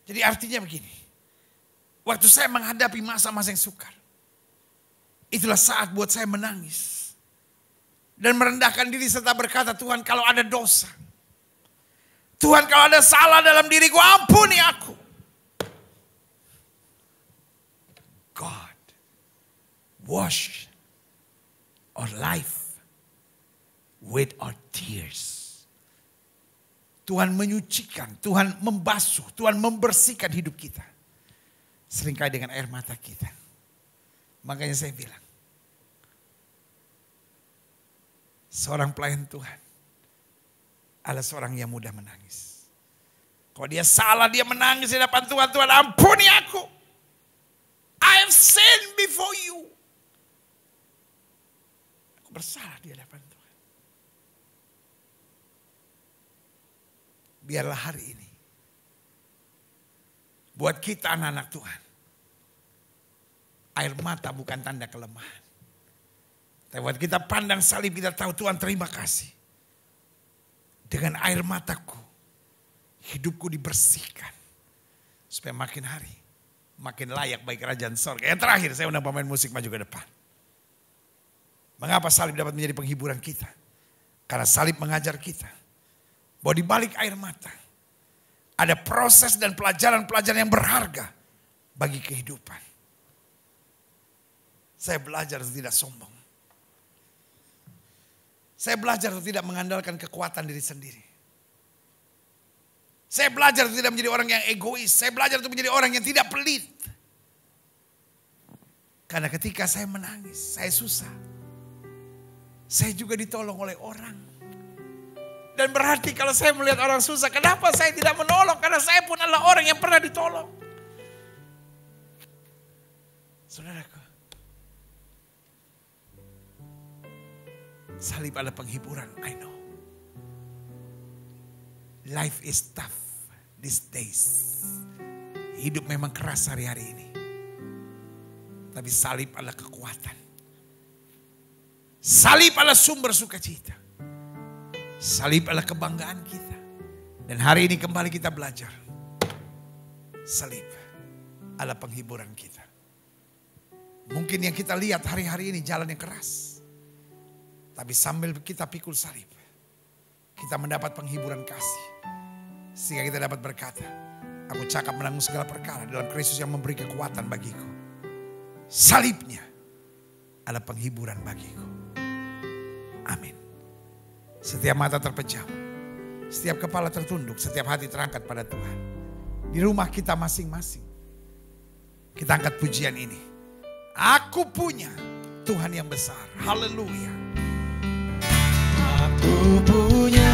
Speaker 1: Jadi artinya begini, waktu saya menghadapi masa-masa yang sukar, itulah saat buat saya menangis. Dan merendahkan diri serta berkata, Tuhan kalau ada dosa, Tuhan kalau ada salah dalam diriku, ampuni aku. God, wash our life with our tears. Tuhan menyucikan, Tuhan membasuh, Tuhan membersihkan hidup kita. Seringkali dengan air mata kita. Makanya saya bilang, seorang pelayan Tuhan adalah seorang yang mudah menangis. Kalau dia salah, dia menangis di hadapan Tuhan. Tuhan ampuni aku. I have sinned before you. Aku bersalah di hadapan Tuhan. Biarlah hari ini buat kita anak-anak Tuhan, air mata bukan tanda kelemahan. Tapi buat kita pandang salib, kita tahu Tuhan terima kasih. Dengan air mataku, hidupku dibersihkan. Supaya makin hari, makin layak bagi kerajaan sorga. Yang terakhir, saya undang pemain musik maju ke depan. Mengapa salib dapat menjadi penghiburan kita? Karena salib mengajar kita bahwa di balik air mata ada proses dan pelajaran-pelajaran yang berharga bagi kehidupan. Saya belajar untuk tidak sombong. Saya belajar untuk tidak mengandalkan kekuatan diri sendiri. Saya belajar untuk tidak menjadi orang yang egois. Saya belajar untuk menjadi orang yang tidak pelit. Karena ketika saya menangis, saya susah. Saya juga ditolong oleh orang. Dan berarti kalau saya melihat orang susah, kenapa saya tidak menolong? Karena saya pun adalah orang yang pernah ditolong. Saudaraku, salib adalah penghiburan, I know. Life is tough these days. Hidup memang keras hari-hari ini. Tapi salib adalah kekuatan. Salib adalah sumber sukacita. Salib adalah kebanggaan kita. Dan hari ini kembali kita belajar. Salib adalah penghiburan kita. Mungkin yang kita lihat hari-hari ini jalan yang keras. Tapi sambil kita pikul salib, kita mendapat penghiburan kasih. Sehingga kita dapat berkata, aku cakap menanggung segala perkara dalam Kristus yang memberi kekuatan bagiku. Salibnya adalah penghiburan bagiku. Amin. Setiap mata terpejam, setiap kepala tertunduk, setiap hati terangkat pada Tuhan. Di rumah kita masing-masing, kita angkat pujian ini. Aku punya Tuhan yang besar. Haleluya.
Speaker 2: Aku punya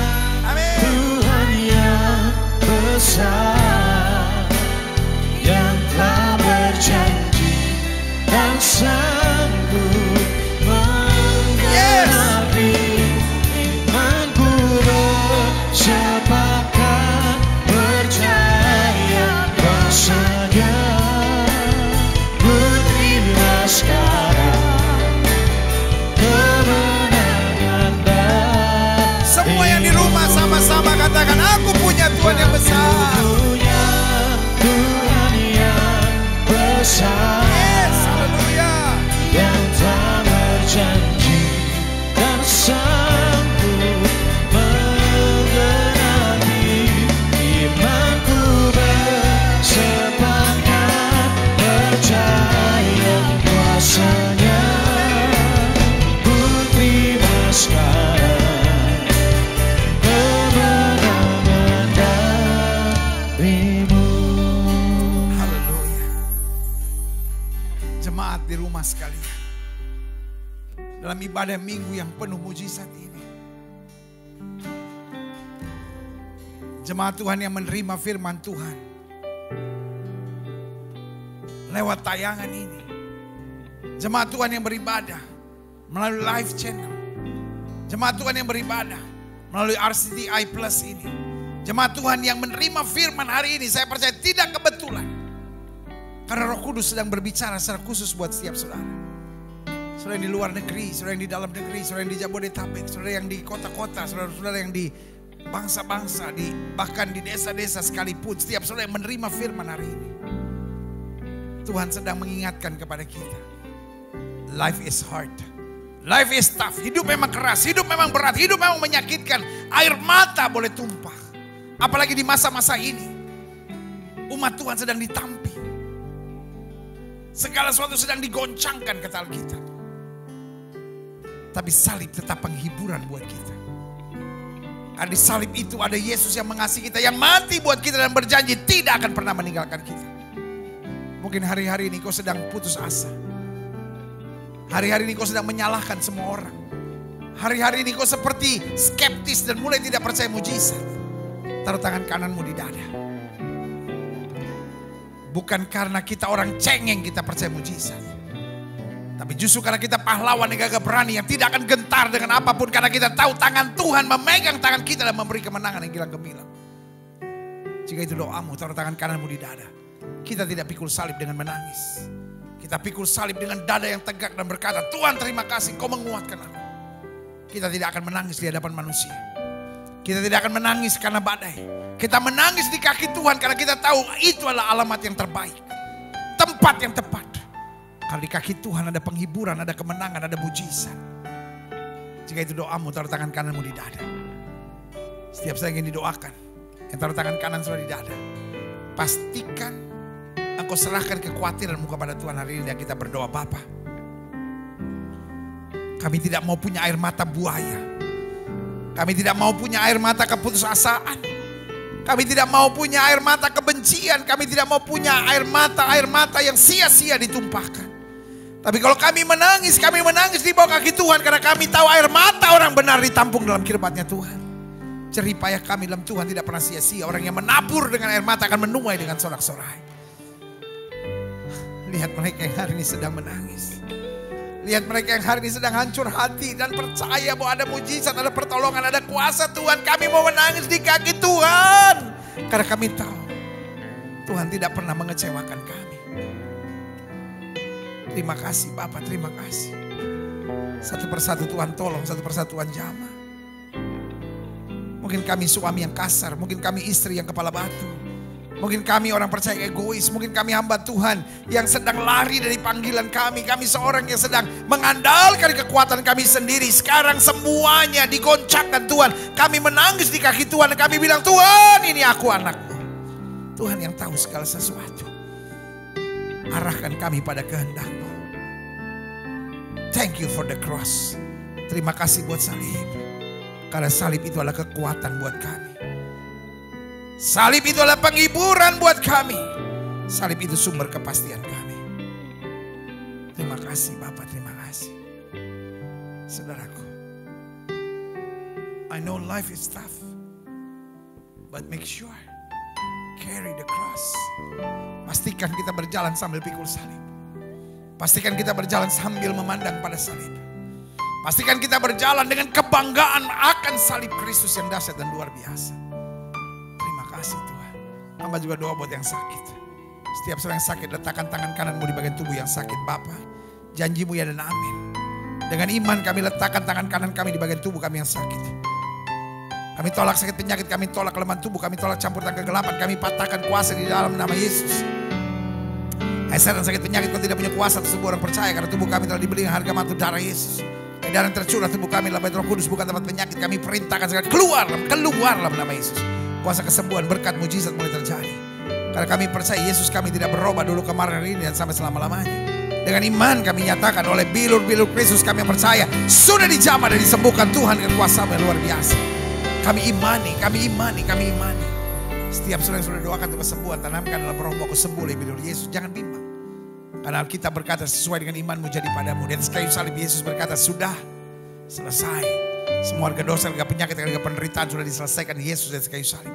Speaker 2: Tuhan yang besar, yang telah berjanji dan sanggup menggenapi imanku. Bersepakat percaya bahwasanya ku terima sekarang kemenangan.
Speaker 1: Semua yang di rumah sama-sama katakan, aku punya Tuhan yang besar.
Speaker 2: Punya Tuhan yang besar.
Speaker 1: Yes, haleluya.
Speaker 2: Yang tak berjanji dan sanggup menggenapi imanku. Bersepakat percaya kuasanya ku terima sekarang kemenangan darimu.
Speaker 1: Haleluya. Jemaat di rumah sekalian, dalam ibadah minggu yang penuh mujizat ini, jemaat Tuhan yang menerima firman Tuhan lewat tayangan ini, jemaat Tuhan yang beribadah melalui live channel, Jemaat Tuhan yang beribadah melalui RCTI Plus ini. Jemaat Tuhan yang menerima firman hari ini, saya percaya tidak kebetulan. Karena Roh Kudus sedang berbicara secara khusus buat setiap saudara. Saudara yang di luar negeri, saudara yang di dalam negeri, saudara yang di Jabodetabek, saudara yang di kota-kota, saudara-saudara yang di bangsa-bangsa, bahkan di desa-desa sekalipun. Setiap saudara yang menerima firman hari ini, Tuhan sedang mengingatkan kepada kita. Life is hard. Life is tough. Hidup memang keras, hidup memang berat, hidup memang menyakitkan. Air mata boleh tumpah. Apalagi di masa-masa ini. Umat Tuhan sedang ditampi. Segala sesuatu sedang digoncangkan kata Alkitab. Tapi salib tetap penghiburan buat kita. Karena di salib itu ada Yesus yang mengasihi kita, yang mati buat kita dan berjanji tidak akan pernah meninggalkan kita. Mungkin hari-hari ini kau sedang putus asa. Hari-hari ini kau sedang menyalahkan semua orang. Hari-hari ini kau seperti skeptis dan mulai tidak percaya mujizat. Taruh tangan kananmu di dada. Bukan karena kita orang cengeng kita percaya mujizat. Tapi justru karena kita pahlawan yang gagah berani, yang tidak akan gentar dengan apapun. Karena kita tahu tangan Tuhan memegang tangan kita dan memberi kemenangan yang gilang gemilang. Jika itu doamu, taruh tangan kananmu di dada. Kita tidak pikul salib dengan menangis. Kita pikul salib dengan dada yang tegak dan berkata, Tuhan terima kasih kau menguatkan aku. Kita tidak akan menangis di hadapan manusia. Kita tidak akan menangis karena badai. Kita menangis di kaki Tuhan karena kita tahu itu adalah alamat yang terbaik. Tempat yang tepat. Karena di kaki Tuhan ada penghiburan, ada kemenangan, ada mujizat. Jika itu doamu, taruh tangan kananmu di dada. Setiap saya ingin didoakan, yang taruh tangan kanan sudah di dada. Pastikan engkau serahkan kekhawatiranmu kepada Tuhan hari ini dan kita berdoa. Bapa, kami tidak mau punya air mata buaya. Kami tidak mau punya air mata keputusasaan. Kami tidak mau punya air mata kebencian. Kami tidak mau punya air mata yang sia-sia ditumpahkan. Tapi kalau kami menangis di bawah kaki Tuhan. Karena kami tahu air mata orang benar ditampung dalam kirbatnya Tuhan. Jerih payah kami dalam Tuhan tidak pernah sia-sia. Orang yang menabur dengan air mata akan menuai dengan sorak-sorai. Lihat mereka yang hari ini sedang menangis. Lihat mereka yang hari ini sedang hancur hati dan percaya bahwa ada mujizat, ada pertolongan, ada kuasa Tuhan. Kami mau menangis di kaki Tuhan. Karena kami tahu Tuhan tidak pernah mengecewakan kami. Terima kasih Bapak, terima kasih. Satu persatu Tuhan tolong, satu persatu Tuhan jamah. Mungkin kami suami yang kasar, mungkin kami istri yang kepala batu. Mungkin kami orang percaya egois, mungkin kami hamba Tuhan yang sedang lari dari panggilan kami. Kami seorang yang sedang mengandalkan kekuatan kami sendiri. Sekarang semuanya digoncangkan Tuhan. Kami menangis di kaki Tuhan dan kami bilang, Tuhan ini aku anakmu. Tuhan yang tahu segala sesuatu. Arahkan kami pada kehendak-Mu. Thank you for the cross. Terima kasih buat salib. Karena salib itu adalah kekuatan buat kami. Salib itu adalah penghiburan buat kami. Salib itu sumber kepastian kami. Terima kasih Bapak, terima kasih. Saudaraku, I know life is tough, but make sure carry the cross. Pastikan kita berjalan sambil pikul salib. Pastikan kita berjalan sambil memandang pada salib. Pastikan kita berjalan dengan kebanggaan akan salib Kristus yang dahsyat dan luar biasa. Terima kasih Tuhan. Hamba juga doa buat yang sakit. Setiap orang yang sakit, letakkan tangan kananmu di bagian tubuh yang sakit. Bapa, janjimu ya dan amin. Dengan iman kami letakkan tangan kanan kami di bagian tubuh kami yang sakit. Kami tolak sakit penyakit, kami tolak kelemahan tubuh, kami tolak campur tangan kegelapan, kami patahkan kuasa di dalam nama Yesus. Setan sakit penyakit kau tidak punya kuasa atas tubuh orang percaya, karena tubuh kami telah dibeli dengan harga mati darah Yesus. Darah yang tercurah tubuh kami adalah bait Roh Kudus, bukan tempat penyakit. Kami perintahkan segala keluar dalam nama Yesus. Kuasa kesembuhan, berkat, mujizat mulai terjadi. Karena kami percaya Yesus kami tidak berubah dulu kemarin hari ini dan sampai selama-lamanya. Dengan iman kami nyatakan oleh bilur-bilur Kristus kami yang percaya sudah dijamah dan disembuhkan Tuhan dengan kuasa yang luar biasa. Kami imani. Setiap saudara yang sudah doakan untuk kesembuhan, tanamkan dalam rohmu, aku sembuh oleh bilur Yesus. Jangan bimbang. Karena Alkitab berkata sesuai dengan imanmu jadi padamu. Di atas kayu salib Yesus berkata sudah selesai. Semua harga dosa, harga penyakit, harga penderitaan sudah diselesaikan Yesus di atas kayu salib.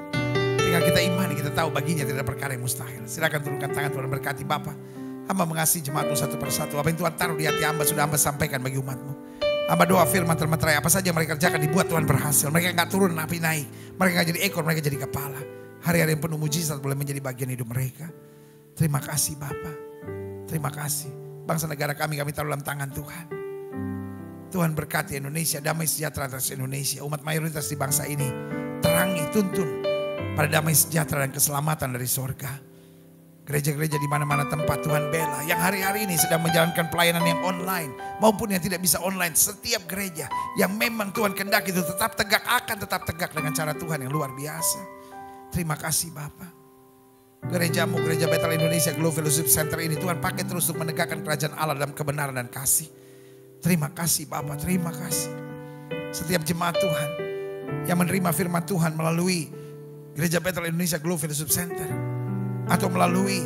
Speaker 1: Tinggal kita imani, kita tahu baginya tidak ada perkara yang mustahil. Silakan turunkan tangan Tuhan berkati Bapa. Hamba mengasihi jemaatmu satu persatu. Apa yang Tuhan taruh di hati hamba sudah hamba sampaikan bagi umatmu. Hamba doa firman termeterai, apa saja yang mereka kerjakan dibuat Tuhan berhasil. Mereka gak turun api naik. Mereka gak jadi ekor, mereka jadi kepala. Hari-hari yang penuh mujizat boleh menjadi bagian hidup mereka. Terima kasih Bapa. Terima kasih. Bangsa negara kami taruh dalam tangan Tuhan. Tuhan berkati Indonesia, damai sejahtera atas Indonesia. Umat mayoritas di bangsa ini terangi, tuntun pada damai sejahtera dan keselamatan dari sorga. Gereja-gereja di mana-mana tempat Tuhan bela, yang hari-hari ini sedang menjalankan pelayanan yang online maupun yang tidak bisa online. Setiap gereja yang memang Tuhan kehendaki itu tetap tegak, akan tetap tegak dengan cara Tuhan yang luar biasa. Terima kasih Bapa. Gerejamu, Gereja Bethel Indonesia Glow Fellowship Center ini Tuhan pakai terus untuk menegakkan kerajaan Allah dalam kebenaran dan kasih. Terima kasih Bapa, terima kasih. Setiap jemaat Tuhan yang menerima firman Tuhan melalui Gereja Bethel Indonesia Glow Fellowship Center atau melalui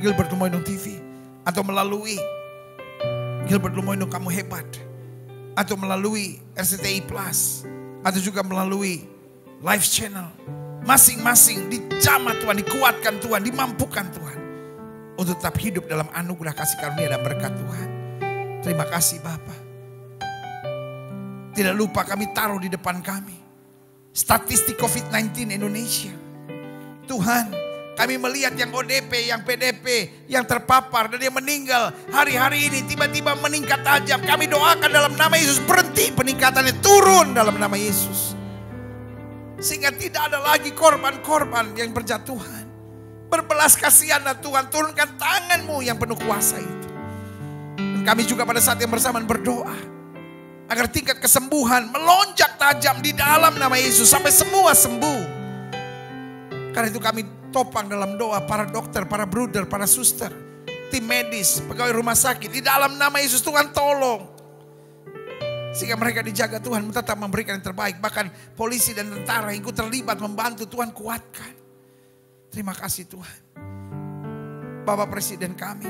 Speaker 1: Gilbert Lumoinung TV, atau melalui Gilbert Lumoinung Kamu Hebat, atau melalui RCTI Plus, atau juga melalui Live Channel. Masing-masing dijamah Tuhan, dikuatkan Tuhan, dimampukan Tuhan untuk tetap hidup dalam anugerah kasih karunia dan berkat Tuhan. Terima kasih Bapa. Tidak lupa kami taruh di depan kami statistik COVID-19 Indonesia. Tuhan, kami melihat yang ODP, yang PDP, yang terpapar dan yang meninggal hari-hari ini tiba-tiba meningkat tajam. Kami doakan dalam nama Yesus, berhenti peningkatannya, turun dalam nama Yesus. Sehingga tidak ada lagi korban-korban yang berjatuhan. Berbelas kasihanlah Tuhan, turunkan tangan-Mu yang penuh kuasa itu. Dan kami juga pada saat yang bersamaan berdoa agar tingkat kesembuhan melonjak tajam di dalam nama Yesus sampai semua sembuh. Karena itu kami topang dalam doa para dokter, para bruder, para suster, tim medis, pegawai rumah sakit. Di dalam nama Yesus Tuhan tolong. Sehingga mereka dijaga Tuhan tetap memberikan yang terbaik. Bahkan polisi dan tentara yang ikut terlibat membantu Tuhan kuatkan. Terima kasih Tuhan. Bapak Presiden kami,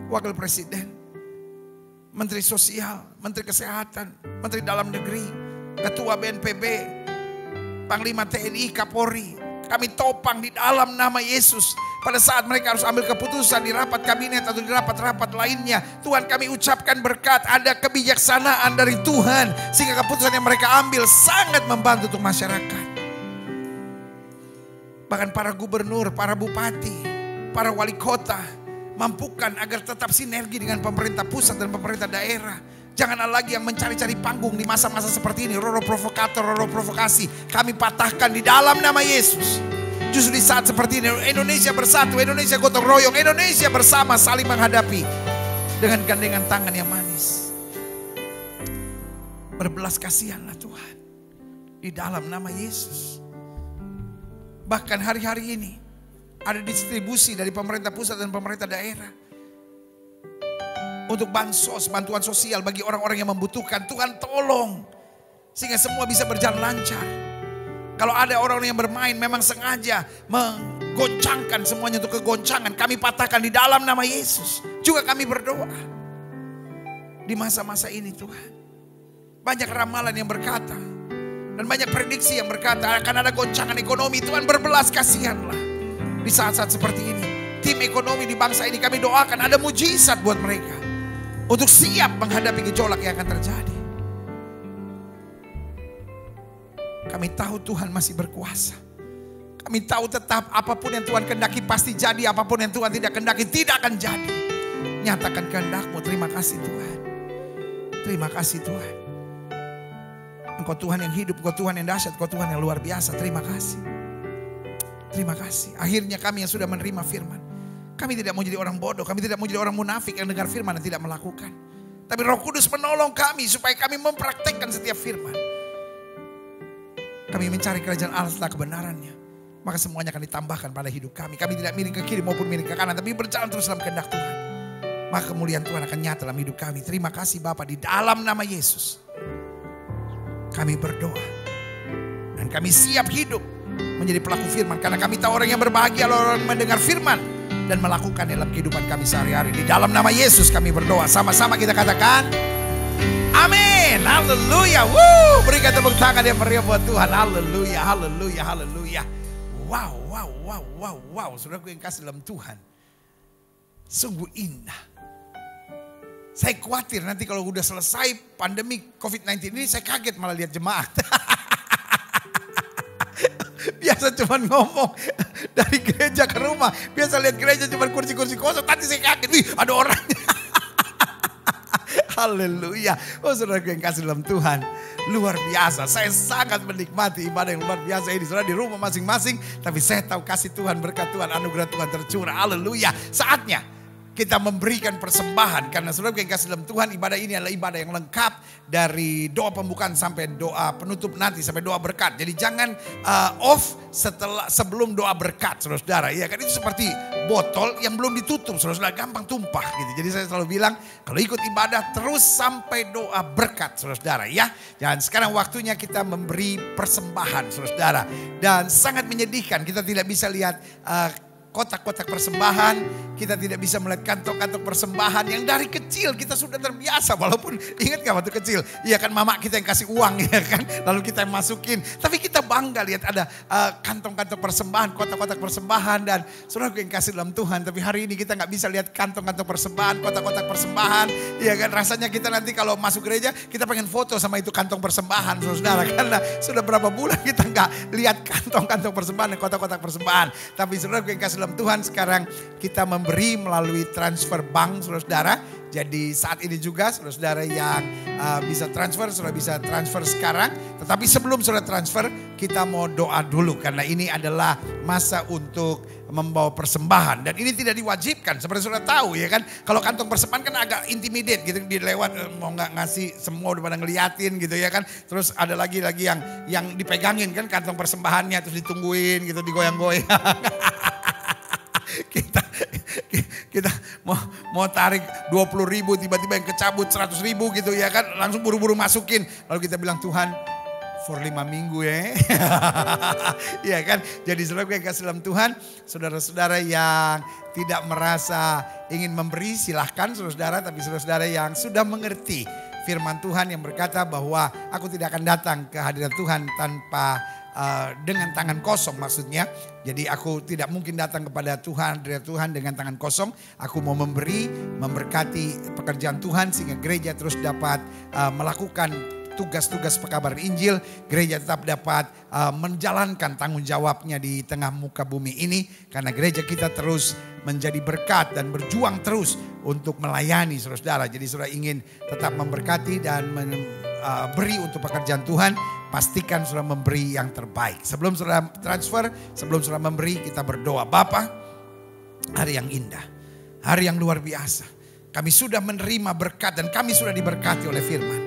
Speaker 1: Wakil Presiden, Menteri Sosial, Menteri Kesehatan, Menteri Dalam Negeri, Ketua BNPB, Panglima TNI, Kapolri. Kami topang di dalam nama Yesus. Pada saat mereka harus ambil keputusan di rapat kabinet atau di rapat-rapat lainnya. Tuhan, kami ucapkan berkat, ada kebijaksanaan dari Tuhan. Sehingga keputusan yang mereka ambil sangat membantu untuk masyarakat. Bahkan para gubernur, para bupati, para wali kota. Mampukan agar tetap sinergi dengan pemerintah pusat dan pemerintah daerah. Janganlah lagi yang mencari-cari panggung di masa-masa seperti ini. Roro provokator, roro provokasi. Kami patahkan di dalam nama Yesus. Justru di saat seperti ini Indonesia bersatu, Indonesia gotong royong, Indonesia bersama saling menghadapi dengan gandengan tangan yang manis. Berbelas kasihanlah Tuhan di dalam nama Yesus. Bahkan hari-hari ini ada distribusi dari pemerintah pusat dan pemerintah daerah untuk bansos, bantuan sosial bagi orang-orang yang membutuhkan. Tuhan tolong sehingga semua bisa berjalan lancar. Kalau ada orang-orang yang bermain memang sengaja menggoncangkan semuanya untuk kegoncangan, kami patahkan di dalam nama Yesus. Juga kami berdoa di masa-masa ini Tuhan. Banyak ramalan yang berkata dan banyak prediksi yang berkata akan ada goncangan ekonomi. Tuhan, berbelas kasihanlah di saat-saat seperti ini. Tim ekonomi di bangsa ini kami doakan ada mujizat buat mereka untuk siap menghadapi gejolak yang akan terjadi. Kami tahu Tuhan masih berkuasa. Kami tahu tetap apapun yang Tuhan kehendaki pasti jadi. Apapun yang Tuhan tidak kehendaki tidak akan jadi. Nyatakan kehendak-Mu. Terima kasih Tuhan. Terima kasih Tuhan. Engkau Tuhan yang hidup, Engkau Tuhan yang dahsyat, Engkau Tuhan yang luar biasa. Terima kasih. Terima kasih. Akhirnya kami yang sudah menerima firman. Kami tidak mau jadi orang bodoh. Kami tidak mau jadi orang munafik yang dengar firman dan tidak melakukan. Tapi Roh Kudus menolong kami supaya kami mempraktekkan setiap firman. Kami mencari kerajaan Allah setelah kebenarannya. Maka semuanya akan ditambahkan pada hidup kami. Kami tidak miring ke kiri maupun miring ke kanan. Tapi berjalan terus dalam kehendak Tuhan. Maka kemuliaan Tuhan akan nyata dalam hidup kami. Terima kasih Bapa di dalam nama Yesus. Kami berdoa. Dan kami siap hidup menjadi pelaku firman. Karena kami tahu orang yang berbahagia adalah orang mendengar firman. Dan melakukan dalam kehidupan kami sehari-hari. Di dalam nama Yesus kami berdoa. Sama-sama kita katakan. Amin. Haleluya. Berikan tepuk tangan yang meriah buat Tuhan. Haleluya. Haleluya. Haleluya. Wow. Saudaraku yang kasih dalam Tuhan. Sungguh indah. Saya khawatir nanti kalau udah selesai pandemi COVID-19 ini saya kaget malah lihat jemaat. Biasa cuma ngomong dari gereja ke rumah. Biasa lihat gereja cuma kursi-kursi kosong. Tadi saya kaget, wih ada orang. Haleluya. Oh saudara yang kasih dalam Tuhan. Luar biasa. Saya sangat menikmati ibadah yang luar biasa ini. Saudara di rumah masing-masing. Tapi saya tahu kasih Tuhan, berkat Tuhan, anugerah Tuhan tercurah. Haleluya. Saatnya kita memberikan persembahan. Karena saudara yang kasih dalam Tuhan, ibadah ini adalah ibadah yang lengkap. Dari doa pembukaan sampai doa penutup nanti. Sampai doa berkat. Jadi jangan off sebelum doa berkat saudara. Ya kan itu seperti botol yang belum ditutup saudara. Gampang tumpah gitu. Jadi saya selalu bilang kalau ikut ibadah terus sampai doa berkat saudara ya. Dan sekarang waktunya kita memberi persembahan saudara. Dan sangat menyedihkan kita tidak bisa lihat kotak-kotak persembahan, kita tidak bisa melihat kantong-kantong persembahan yang dari kecil kita sudah terbiasa. Walaupun ingat gak waktu kecil, iya kan mama kita yang kasih uang ya kan, lalu kita yang masukin. Tapi kita bangga lihat ada kantong-kantong persembahan, kotak-kotak persembahan dan saudara yang kasih dalam Tuhan. Tapi hari ini kita gak bisa lihat kantong-kantong persembahan, kotak-kotak persembahan. Iya kan rasanya kita nanti kalau masuk gereja kita pengen foto sama itu kantong persembahan saudara. Karena sudah berapa bulan kita gak lihat kantong-kantong persembahan dan kotak-kotak persembahan. Tapi saudara yang kasih dalam Tuhan sekarang kita memberi melalui transfer bank saudara. Jadi saat ini juga saudara yang bisa transfer, saudara bisa transfer sekarang. Tetapi sebelum saudara transfer kita mau doa dulu. Karena ini adalah masa untuk membawa persembahan. Dan ini tidak diwajibkan seperti saudara tahu ya kan. Kalau kantong persembahan kan agak intimidate gitu. Dilewat mau gak ngasih semua udah pada ngeliatin gitu ya kan. Terus ada lagi yang dipegangin kan kantong persembahannya. Terus ditungguin gitu digoyang-goyang. Kita mau tarik 20.000 tiba-tiba yang kecabut 100.000 gitu ya kan. Langsung buru-buru masukin. Lalu kita bilang Tuhan for 5 minggu ya. Iya kan. Jadi saudara yang kasih dalam Tuhan. Saudara-saudara yang tidak merasa ingin memberi silahkan saudara. Tapi saudara-saudara yang sudah mengerti firman Tuhan yang berkata bahwa aku tidak akan datang ke hadirat Tuhan tanpa dengan tangan kosong maksudnya. Jadi aku tidak mungkin datang kepada Tuhan dengan tangan kosong. Aku mau memberi, memberkati pekerjaan Tuhan sehingga gereja terus dapat melakukan tugas-tugas pekabaran Injil. Gereja tetap dapat menjalankan tanggung jawabnya di tengah muka bumi ini. Karena gereja kita terus menjadi berkat dan berjuang terus untuk melayani saudara. Jadi saudara ingin tetap memberkati dan beri untuk pekerjaan Tuhan, pastikan saudara memberi yang terbaik. Sebelum saudara transfer, sebelum saudara memberi, kita berdoa. Bapa, hari yang indah, hari yang luar biasa. Kami sudah menerima berkat dan kami sudah diberkati oleh firman.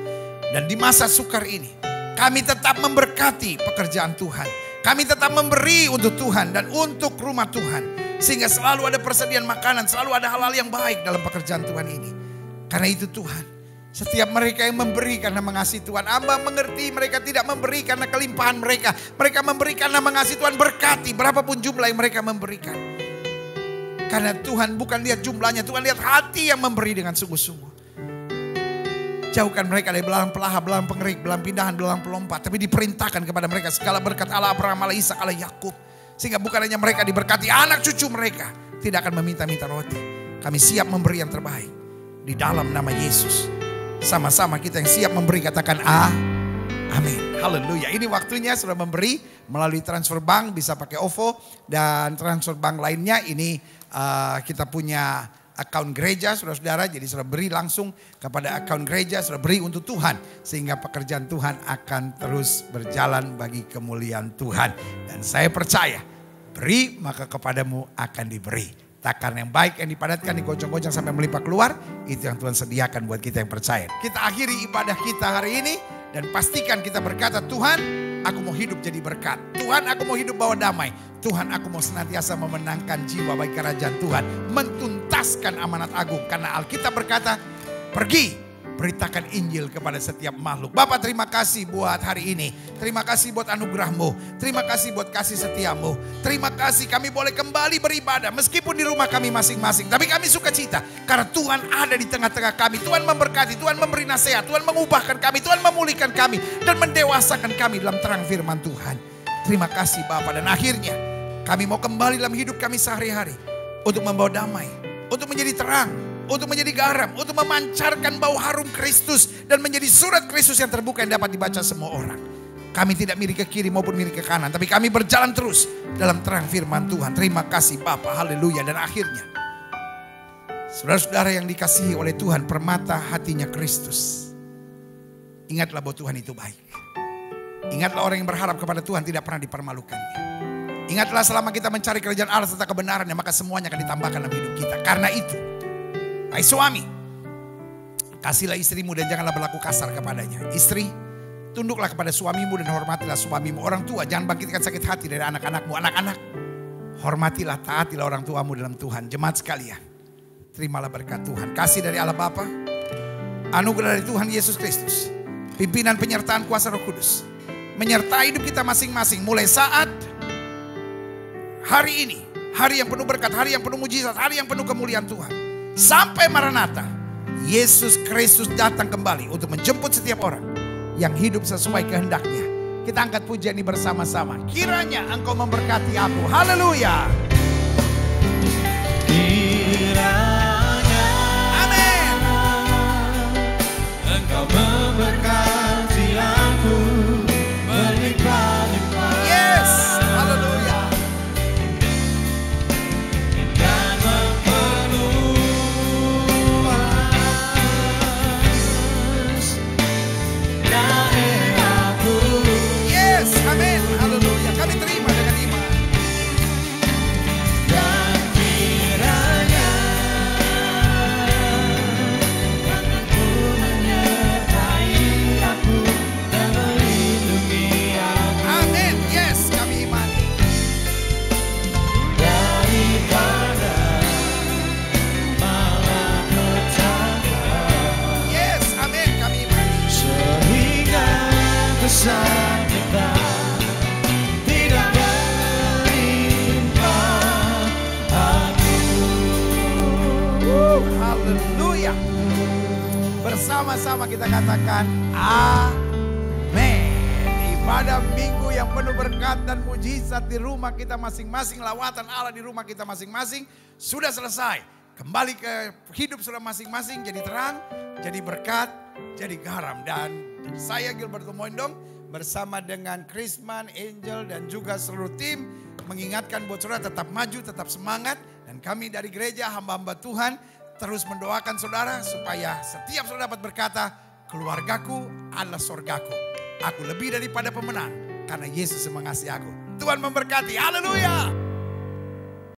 Speaker 1: Dan di masa sukar ini, kami tetap memberkati pekerjaan Tuhan. Kami tetap memberi untuk Tuhan dan untuk rumah Tuhan. Sehingga selalu ada persediaan makanan, selalu ada hal-hal yang baik dalam pekerjaan Tuhan ini. Karena itu Tuhan, setiap mereka yang memberi karena mengasihi Tuhan, Amba mengerti mereka tidak memberi karena kelimpahan mereka. Mereka memberi karena mengasihi Tuhan, berkati berapapun jumlah yang mereka memberikan. Karena Tuhan bukan lihat jumlahnya, Tuhan lihat hati yang memberi dengan sungguh-sungguh. Jauhkan mereka dari belahan pelaha, belahan pengerik, belahan pindahan, belahan pelompat. Tapi diperintahkan kepada mereka segala berkat Allah Abraham, Allah Ishak, Allah Yakub. Sehingga bukan hanya mereka diberkati, anak cucu mereka tidak akan meminta-minta roti. Kami siap memberi yang terbaik. Di dalam nama Yesus. Sama-sama kita yang siap memberi katakan amin. Haleluya. Ini waktunya sudah memberi melalui transfer bank, bisa pakai OVO dan transfer bank lainnya. Ini kita punya account gereja saudara-saudara. Jadi saudara beri langsung kepada account gereja, saudara beri untuk Tuhan. Sehingga pekerjaan Tuhan akan terus berjalan bagi kemuliaan Tuhan. Dan saya percaya beri maka kepadamu akan diberi. Takaran yang baik yang dipadatkan digojong-gojong sampai melimpah keluar. Itu yang Tuhan sediakan buat kita yang percaya. Kita akhiri ibadah kita hari ini. Dan pastikan kita berkata, Tuhan aku mau hidup jadi berkat. Tuhan aku mau hidup bawa damai. Tuhan aku mau senantiasa memenangkan jiwa bagi kerajaan Tuhan. Mentuntaskan amanat agung. Karena Alkitab berkata, pergi beritakan Injil kepada setiap makhluk. Bapak terima kasih buat hari ini. Terima kasih buat anugerah-Mu. Terima kasih buat kasih setia-Mu. Terima kasih kami boleh kembali beribadah. Meskipun di rumah kami masing-masing. Tapi kami sukacita. Karena Tuhan ada di tengah-tengah kami. Tuhan memberkati. Tuhan memberi nasihat. Tuhan mengubahkan kami. Tuhan memulihkan kami. Dan mendewasakan kami dalam terang firman Tuhan. Terima kasih Bapak. Dan akhirnya kami mau kembali dalam hidup kami sehari-hari. Untuk membawa damai. Untuk menjadi terang. untuk menjadi garam, untuk memancarkan bau harum Kristus dan menjadi surat Kristus yang terbuka yang dapat dibaca semua orang. Kami tidak miring ke kiri maupun miring ke kanan, tapi kami berjalan terus dalam terang firman Tuhan. Terima kasih Bapa, haleluya. Dan akhirnya, saudara-saudara yang dikasihi oleh Tuhan, permata hatinya Kristus, ingatlah bahwa Tuhan itu baik. Ingatlah orang yang berharap kepada Tuhan tidak pernah dipermalukannya. Ingatlah selama kita mencari kerajaan Allah serta kebenarannya, maka semuanya akan ditambahkan dalam hidup kita. Karena itu, hai suami, kasihlah istrimu dan janganlah berlaku kasar kepadanya. Istri, tunduklah kepada suamimu dan hormatilah suamimu. Orang tua, jangan bangkitkan sakit hati dari anak-anakmu. Anak-anak, hormatilah, taatilah orang tuamu dalam Tuhan. Jemaat sekalian, terimalah berkat Tuhan. Kasih dari Allah Bapa, anugerah dari Tuhan Yesus Kristus, pimpinan penyertaan kuasa Roh Kudus, menyertai hidup kita masing-masing mulai saat hari ini. Hari yang penuh berkat, hari yang penuh mujizat, hari yang penuh kemuliaan Tuhan. Sampai Maranatha, Yesus Kristus datang kembali untuk menjemput setiap orang yang hidup sesuai kehendaknya. Kita angkat pujian ini bersama-sama. Kiranya Engkau memberkati aku. Haleluya.
Speaker 2: Kiranya
Speaker 1: Amin.
Speaker 2: Engkau memberkati aku berlimpah-limpah.
Speaker 1: Yes. Haleluya.
Speaker 2: Dan memperluas daerahku.
Speaker 1: Yes. Amin. Haleluya. Kami terima dengan iman.
Speaker 2: Dan kiranya Aku menyertai aku dan melindungi aku
Speaker 1: Amin. Yes. Kami imani.
Speaker 2: daripada malapetaka,
Speaker 1: Yes. Amin. Kami imani.
Speaker 2: sehingga kesan kita tidak melimpah aku.
Speaker 1: Haleluya. Bersama-sama kita katakan amin. Ibadah minggu yang penuh berkat dan mujizat di rumah kita masing-masing. Lawatan Allah di rumah kita masing-masing sudah selesai. Kembali ke hidup sudah masing-masing. Jadi terang, jadi berkat, jadi garam. Dan saya Gilbert Moindong bersama dengan Krisman, Angel dan juga seluruh tim mengingatkan buat saudara tetap maju, tetap semangat. Dan kami dari gereja hamba-hamba Tuhan terus mendoakan saudara supaya setiap saudara dapat berkata, keluargaku adalah sorgaku. Aku lebih daripada pemenang karena Yesus yang mengasihi aku. Tuhan memberkati. Haleluya.